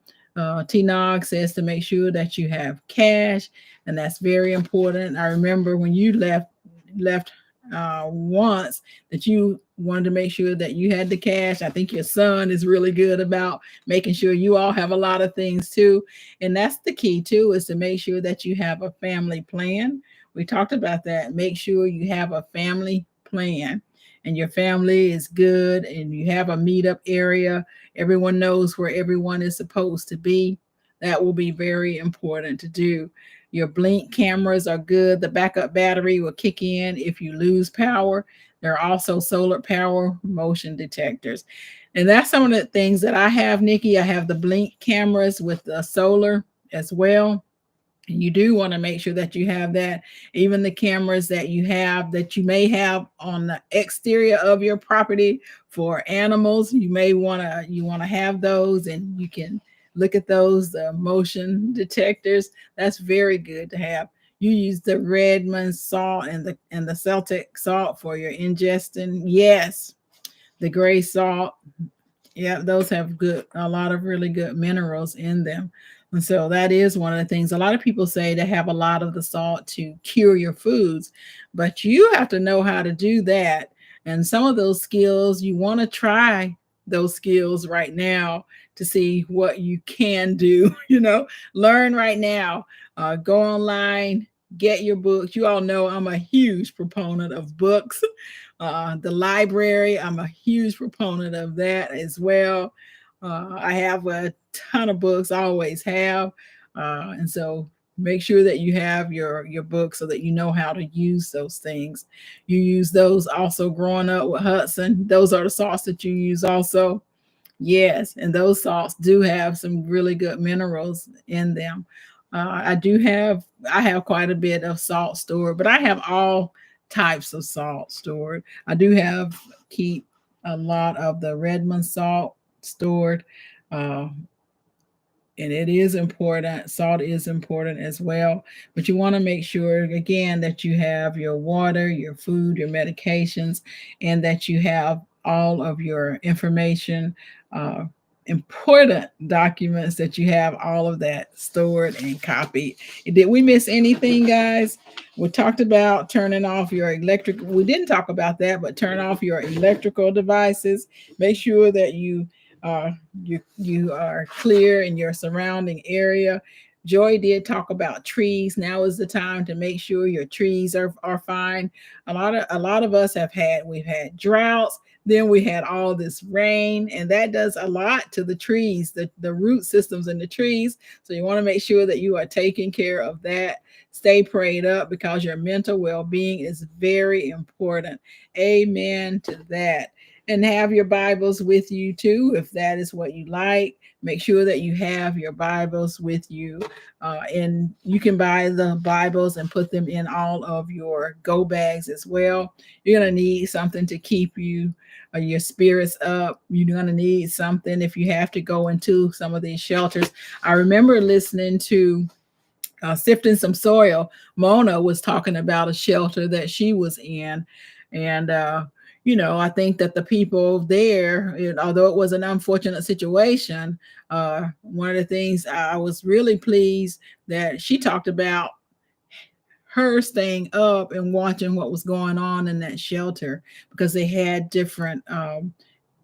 S1: T Nog says to make sure that you have cash, and that's very important. I remember when you left once, that you wanted to make sure that you had the cash. I think your son is really good about making sure you all have a lot of things too. And that's the key too, is to make sure that you have a family plan. We talked about that. Make sure you have a family plan and your family is good and you have a meetup area. Everyone knows where everyone is supposed to be. That will be very important to do. Your blink cameras are good. The backup battery will kick in if you lose power. There are also solar power motion detectors. And that's some of the things that I have, Nikki. I have the blink cameras with the solar as well. And you do want to make sure that you have that. Even the cameras that you may have on the exterior of your property for animals, you want to have those, and you can look at those motion detectors. That's very good to have. You use the Redmond salt and the Celtic salt for your ingestion. Yes, the gray salt. Yeah, those have a lot of really good minerals in them. And so that is one of the things. A lot of people say to have a lot of the salt to cure your foods, but you have to know how to do that. And some of those skills, you want to try those skills right now to see what you can do. Learn right now. Go online, get your books. You all know I'm a huge proponent of books. The library, I'm a huge proponent of that as well. I have a ton of books, I always have. And so make sure that you have your books so that you know how to use those things. You use those also growing up with Hudson. Those are the salts that you use also. Yes, and those salts do have some really good minerals in them. I have quite a bit of salt stored, but I have all types of salt stored. I do keep a lot of the Redmond salt stored. Uh, and it is important. Salt is important as well, but you want to make sure again that you have your water, your food, your medications, and that you have all of your information, uh, important documents, that you have all of that stored and copied. Did we miss anything, guys? We talked about turning off your electric. We didn't talk about that, but turn off your electrical devices. Make sure that uh, you are clear in your surrounding area. Joy did talk about trees. Now is the time to make sure your trees are fine. A lot of us we've had droughts, then we had all this rain, and that does a lot to the trees, the root systems in the trees. So you want to make sure that you are taking care of that. Stay prayed up because your mental well-being is very important. Amen to that. And have your Bibles with you too, if that is what you like. Make sure that you have your Bibles with you. And you can buy the Bibles and put them in all of your go bags as well. You're going to need something to keep your spirits up. You're going to need something if you have to go into some of these shelters. I remember listening to Sifting Some Soil. Mona was talking about a shelter that she was in. And, I think that the people there, although it was an unfortunate situation, one of the things I was really pleased that she talked about her staying up and watching what was going on in that shelter, because they had different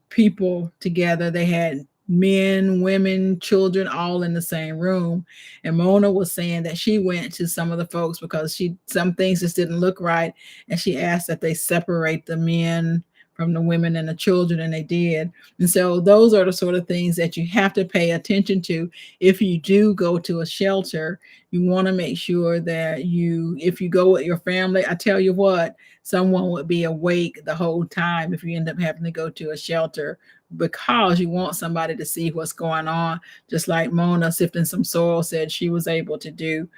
S1: people together. They had men, women, children, all in the same room. And Mona was saying that she went to some of the folks because some things just didn't look right, and she asked that they separate the men from the women and the children, and they did. And so those are the sort of things that you have to pay attention to if you do go to a shelter. You want to make sure that if you go with your family, I tell you what, someone would be awake the whole time if you end up having to go to a shelter, because you want somebody to see what's going on, just like Mona sifting some soil said she was able to do.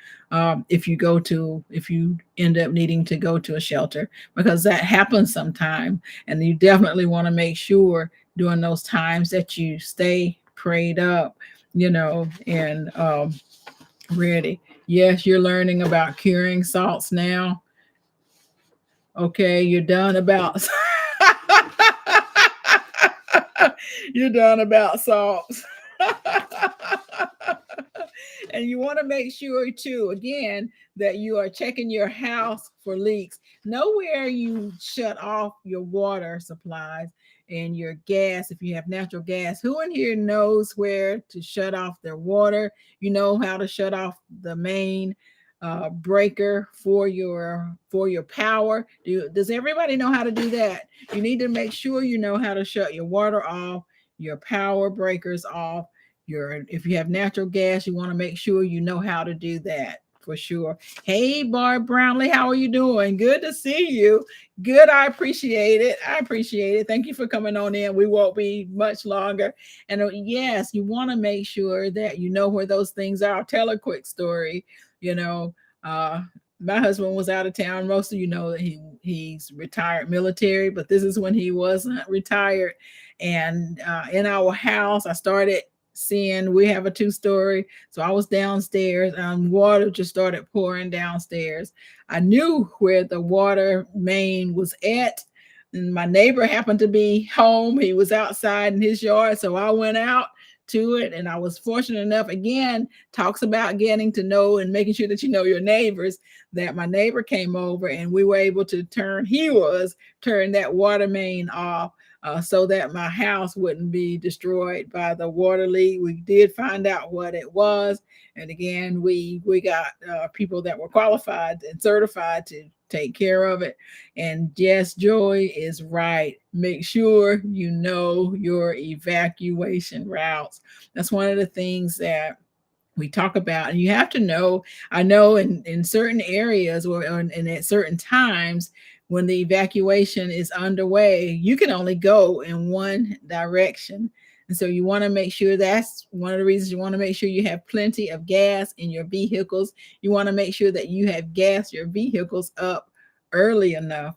S1: If you end up needing to go to a shelter, because that happens sometime, and you definitely want to make sure during those times that you stay prayed up, and ready. Yes, you're learning about curing salts now. Okay, you're done about you're done about salts. And you want to make sure too, again, that you are checking your house for leaks. Know where you shut off your water supplies and your gas. If you have natural gas, who in here knows where to shut off their water? You know how to shut off the main breaker for your power. Does everybody know how to do that? You need to make sure you know how to shut your water off, your power breakers off. If you have natural gas, you want to make sure you know how to do that for sure. Hey, Barb Brownlee, how are you doing? Good to see you. Good. I appreciate it. Thank you for coming on in. We won't be much longer. And yes, you want to make sure that you know where those things are. I'll tell a quick story. My husband was out of town. Most of you know that he's retired military, but this is when he wasn't retired. And in our house, I started seeing, we have a 2-story. So I was downstairs and water just started pouring downstairs. I knew where the water main was at. And my neighbor happened to be home. He was outside in his yard. So I went out to it, and I was fortunate enough, again, talks about getting to know and making sure that you know your neighbors, that my neighbor came over and we were able to turn that water main off, so that my house wouldn't be destroyed by the water leak. We did find out what it was. And again, we got people that were qualified and certified to take care of it. And yes, Joy is right. Make sure you know your evacuation routes. That's one of the things that we talk about. And you have to know, I know in certain areas and at certain times, when the evacuation is underway, you can only go in one direction. And so you want to make sure, that's one of the reasons you want to make sure you have plenty of gas in your vehicles. You want to make sure that you have gassed your vehicles up early enough,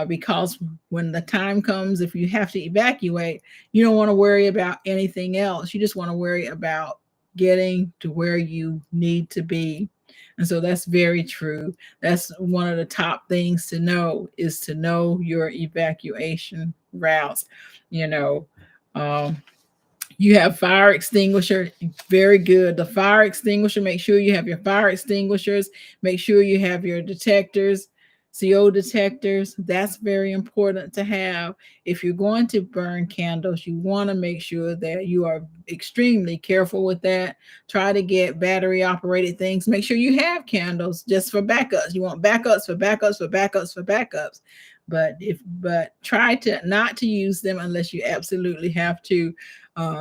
S1: because when the time comes, if you have to evacuate, you don't want to worry about anything else. You just want to worry about getting to where you need to be. And so that's very true. That's one of the top things to know, is to know your evacuation routes. You have fire extinguisher. Very good. The fire extinguisher, make sure you have your fire extinguishers. Make sure you have your detectors, CO detectors. That's very important to have. If you're going to burn candles, you want to make sure that you are extremely careful with that. Try to get battery operated things. Make sure you have candles just for backups. You want backups for backups for backups for backups. But try to not to use them unless you absolutely have to.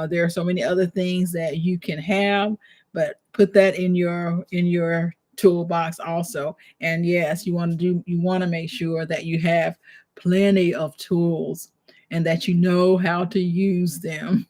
S1: There are so many other things that you can have, but put that in your toolbox also. And yes, you want to make sure that you have plenty of tools and that you know how to use them.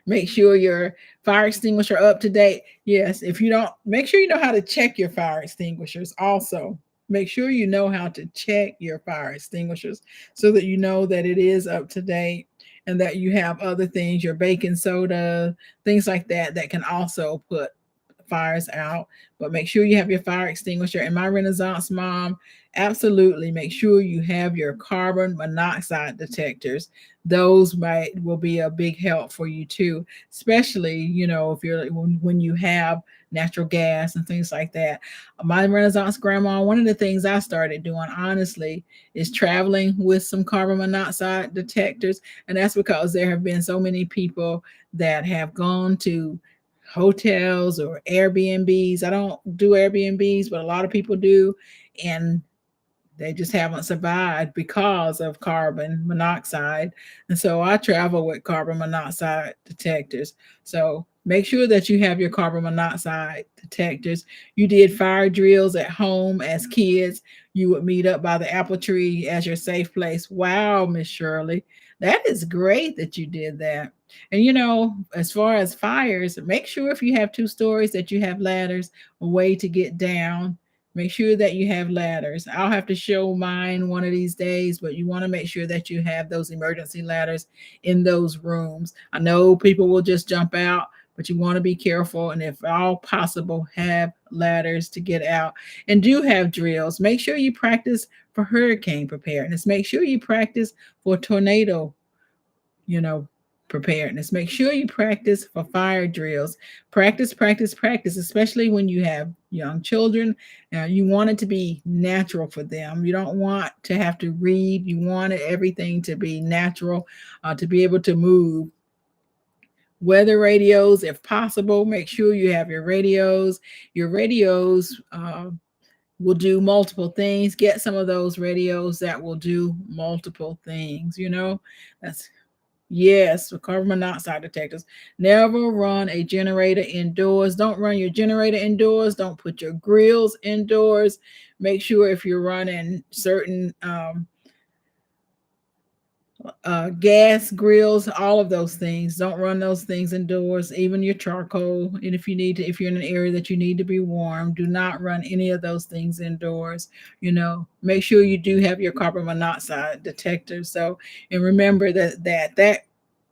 S1: Make sure your fire extinguisher up to date. Yes, if you don't, make sure you know how to check your fire extinguishers also. Make sure you know how to check your fire extinguishers so that you know that it is up to date, and that you have other things, your baking soda, things like that, that can also put fires out. But make sure you have your fire extinguisher. And my Renaissance mom, absolutely make sure you have your carbon monoxide detectors. Those will be a big help for you too, especially if you're when you have natural gas and things like that. My Renaissance grandma, one of the things I started doing, honestly, is traveling with some carbon monoxide detectors. And that's because there have been so many people that have gone to hotels or Airbnbs. I don't do Airbnbs, but a lot of people do. And they just haven't survived because of carbon monoxide. And so I travel with carbon monoxide detectors. So make sure that you have your carbon monoxide detectors. You did fire drills at home as kids. You would meet up by the apple tree as your safe place. Wow, Miss Shirley. That is great that you did that. And as far as fires, make sure if you have 2 stories that you have ladders, a way to get down. Make sure that you have ladders. I'll have to show mine one of these days, but you want to make sure that you have those emergency ladders in those rooms. I know people will just jump out, but you want to be careful. And if all possible, have ladders to get out, and do have drills. Make sure you practice for hurricane preparedness. Make sure you practice for tornado you know, preparedness. Make sure you practice for fire drills. Practice, practice, practice, especially when you have young children. You want it to be natural for them. You don't want to have to read. You want everything to be natural, to be able to move. Weather radios, if possible, make sure you have your radios. Your radios will do multiple things. Get some of those radios that will do multiple things. That's Yes, with carbon monoxide detectors. Never run a generator indoors. Don't run your generator indoors. Don't put your grills indoors. Make sure if you're running certain gas grills, all of those things, don't run those things indoors, even your charcoal. And if you're in an area that you need to be warm, do not run any of those things indoors. Make sure you do have your carbon monoxide detector. So, and remember that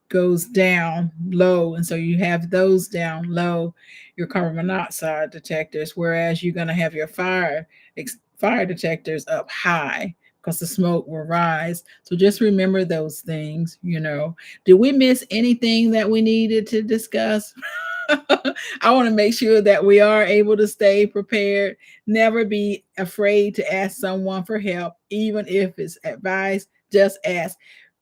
S1: goes down low. And so you have those down low, your carbon monoxide detectors, whereas you're going to have your fire detectors up high because the smoke will rise. So just remember those things. Did we miss anything that we needed to discuss? I want to make sure that we are able to stay prepared. Never be afraid to ask someone for help, even if it's advice. Just ask.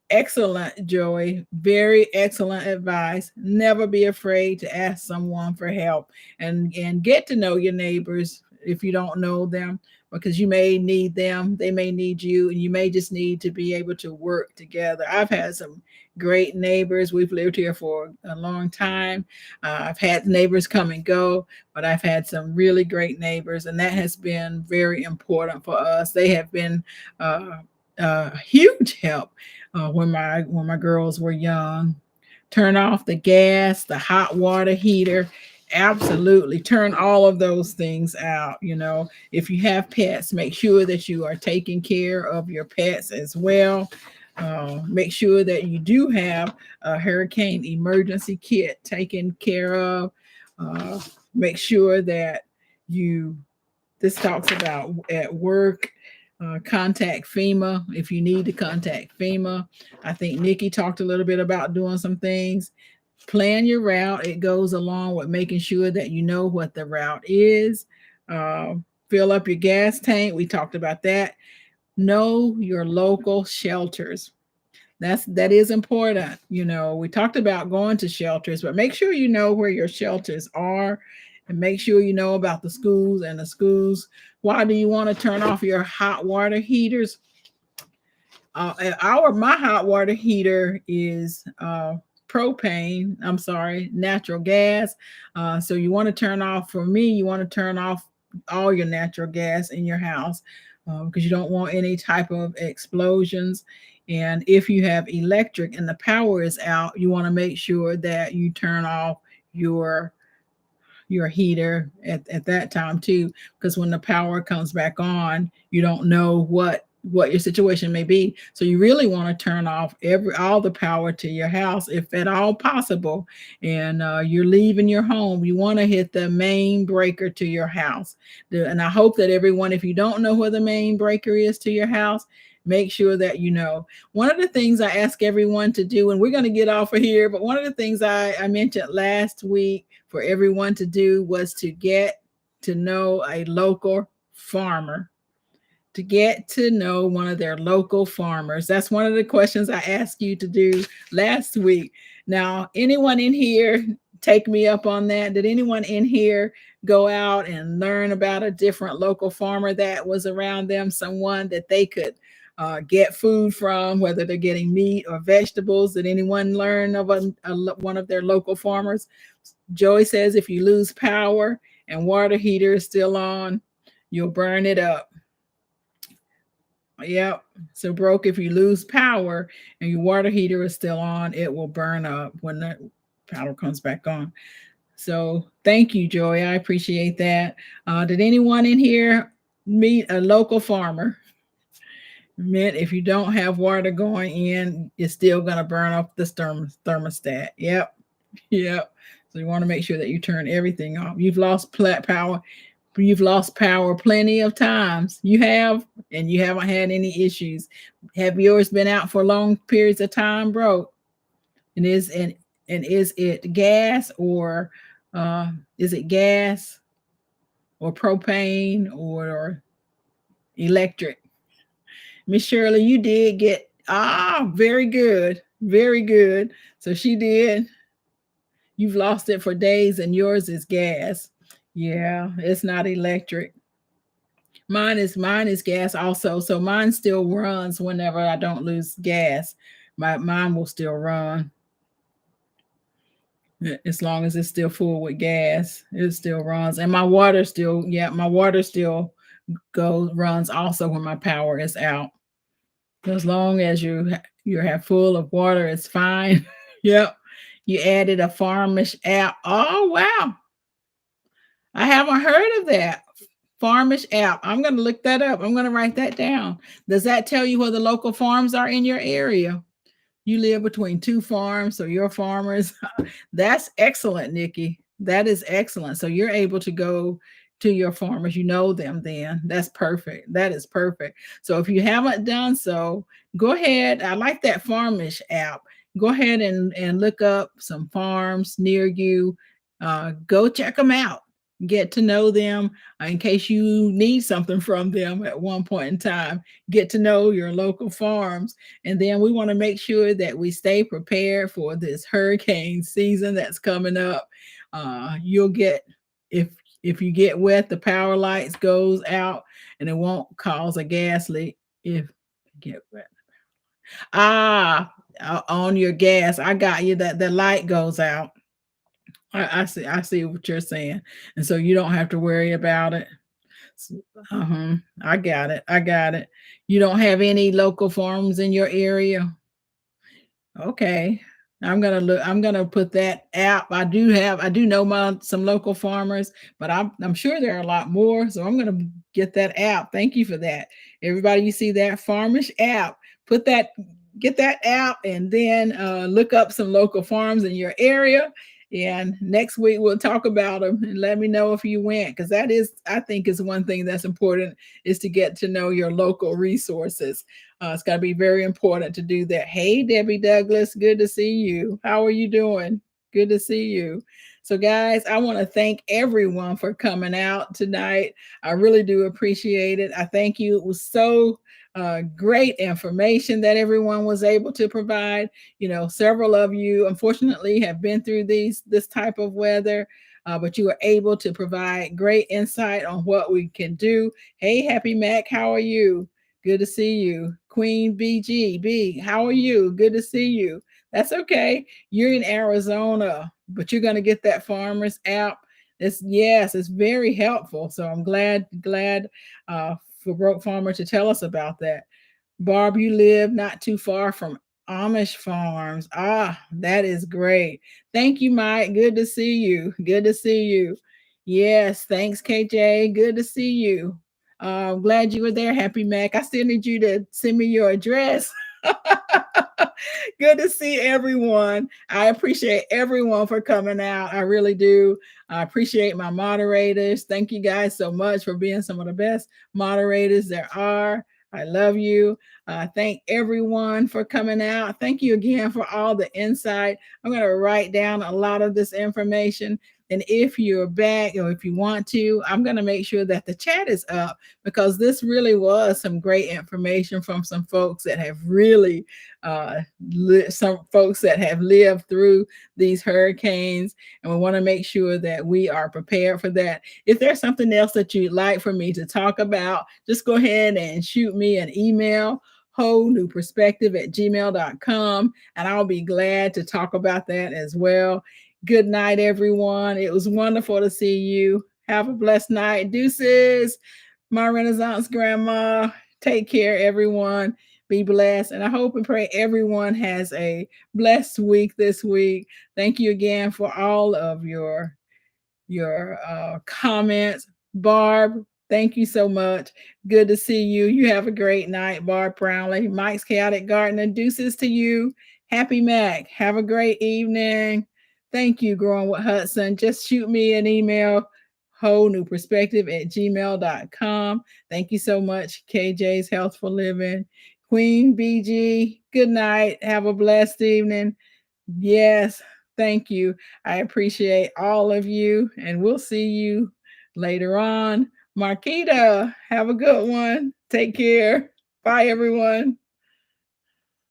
S1: Excellent, Joey. Very excellent advice. Never be afraid to ask someone for help, and get to know your neighbors if you don't know them, because you may need them, they may need you, and you may just need to be able to work together. I've had some great neighbors. We've lived here for a long time. I've had neighbors come and go, but I've had some really great neighbors, and that has been very important for us. They have been huge help when my girls were young. Turn off the gas, the hot water heater. Absolutely. Turn all of those things out. If you have pets, make sure that you are taking care of your pets as well. Make sure that you do have a hurricane emergency kit taken care of. Uh, Make sure that you this talks about at work. Contact FEMA if you need to contact FEMA. I think Nikki talked a little bit about doing some things. Plan your route. It goes along with making sure that you know what the route is. Uh, Fill up your gas tank. We talked about that. Know your local shelters. That is important. We talked about going to shelters, but make sure you know where your shelters are, and make sure you know about the schools and the schools. Why do you want to turn off your hot water heaters? My hot water heater is propane. I'm sorry, natural gas. So you want to turn off. For me, you want to turn off all your natural gas in your house because you don't want any type of explosions. And if you have electric and the power is out, you want to make sure that you turn off your heater at that time too, because when the power comes back on, you don't know what your situation may be. So you really want to turn off all the power to your house if at all possible. And you're leaving your home, you want to hit the main breaker to your house. And I hope that everyone, if you don't know where the main breaker is to your house, make sure that you know. One of the things I ask everyone to do, and we're going to get off of here, but one of the things I mentioned last week for everyone to do was to get to know a local farmer, to get to know one of their local farmers. That's one of the questions I asked you to do last week. Now, anyone in here take me up on that? Did anyone in here go out and learn about a different local farmer that was around them, someone that they could get food from, whether they're getting meat or vegetables? Did anyone learn of one of their local farmers? Joey says if you lose power and water heater is still on, you'll burn it up. Yep. So broke, if you lose power and your water heater is still on, it will burn up when the power comes back on. So thank you, Joy. I appreciate that. Did anyone in here meet a local farmer? Meant if you don't have water going in, it's still going to burn up the thermostat. Yep. Yep. So you want to make sure that you turn everything off. You've lost power. You've lost power plenty of times. You have, and you haven't had any issues. Have yours been out for long periods of time, bro? And is it gas or is it gas or propane or electric? Miss Shirley, you did get very good, very good. So she did. You've lost it for days, and yours is gas. Yeah, it's not electric. Mine is gas also. So mine still runs whenever I don't lose gas. Mine will still run. As long as it's still full with gas, it still runs. And my water still runs also when my power is out. As long as you have full of water, it's fine. Yep. You added a Farmish app. Oh wow. I haven't heard of that. Farmish app. I'm going to look that up. I'm going to write that down. Does that tell you where the local farms are in your area? You live between two farms, so your farmers. That's excellent, Nikki. That is excellent. So you're able to go to your farmers. You know them then. That's perfect. That is perfect. So if you haven't done so, go ahead. I like that Farmish app. Go ahead and look up some farms near you. Go check them out. Get to know them in case you need something from them at one point in time. Get to know your local farms. And then we want to make sure that we stay prepared for this hurricane season that's coming up. You'll get, if you get wet, the power lights goes out and it won't cause a gas leak if you get wet. On your gas, I got you, that the light goes out. I see what you're saying. And so you don't have to worry about it. I got it. You don't have any local farms in your area? Okay. I'm gonna put that app. I do know some local farmers, but I'm sure there are a lot more. So I'm gonna get that app. Thank you for that. Everybody, you see that Farmish app. Get that app and then look up some local farms in your area. And next week we'll talk about them and let me know if you went, because I think is one thing that's important, is to get to know your local resources. It's got to be very important to do that. Hey, Debbie Douglas, good to see you. How are you doing? Good to see you. So guys, I want to thank everyone for coming out tonight. I really do appreciate it. I thank you. It was so great information that everyone was able to provide. Several of you unfortunately have been through this type of weather, but you were able to provide great insight on what we can do. Hey, Happy Mac, how are you? Good to see you. Queen BGB, how are you? Good to see you. That's okay. You're in Arizona, but you're going to get that Farmers app. It's very helpful. So I'm glad for Broke Farmer to tell us about that. Barb, you live not too far from Amish farms. That is great. Thank you, Mike. Good to see you. Good to see you. Yes, thanks, KJ. Good to see you. I'm glad you were there, Happy Mac. I still need you to send me your address. Good to see everyone. I appreciate everyone for coming out. I really do. I appreciate my moderators. Thank you guys so much for being some of the best moderators there are. I love you. Thank everyone for coming out. Thank you again for all the insight. I'm going to write down a lot of this information. And if you're back or if you want to, I'm going to make sure that the chat is up, because this really was some great information from some folks that have really, some folks that have lived through these hurricanes. And we want to make sure that we are prepared for that. If there's something else that you'd like for me to talk about, just go ahead and shoot me an email, wholenewperspective@gmail.com, and I'll be glad to talk about that as well. Good night, everyone. It was wonderful to see you. Have a blessed night. Deuces, my Renaissance grandma. Take care, everyone. Be blessed. And I hope and pray everyone has a blessed week this week. Thank you again for all of your comments. Barb, thank you so much. Good to see you. You have a great night, Barb Brownlee. Mike's Chaotic Gardener, deuces to you. Happy Mac, have a great evening. Thank you, Growing with Hudson. Just shoot me an email, wholenewperspective@gmail.com. Thank you so much, KJ's Healthful Living. Queen BG, good night. Have a blessed evening. Yes, thank you. I appreciate all of you, and we'll see you later on. Marquita, have a good one. Take care. Bye, everyone.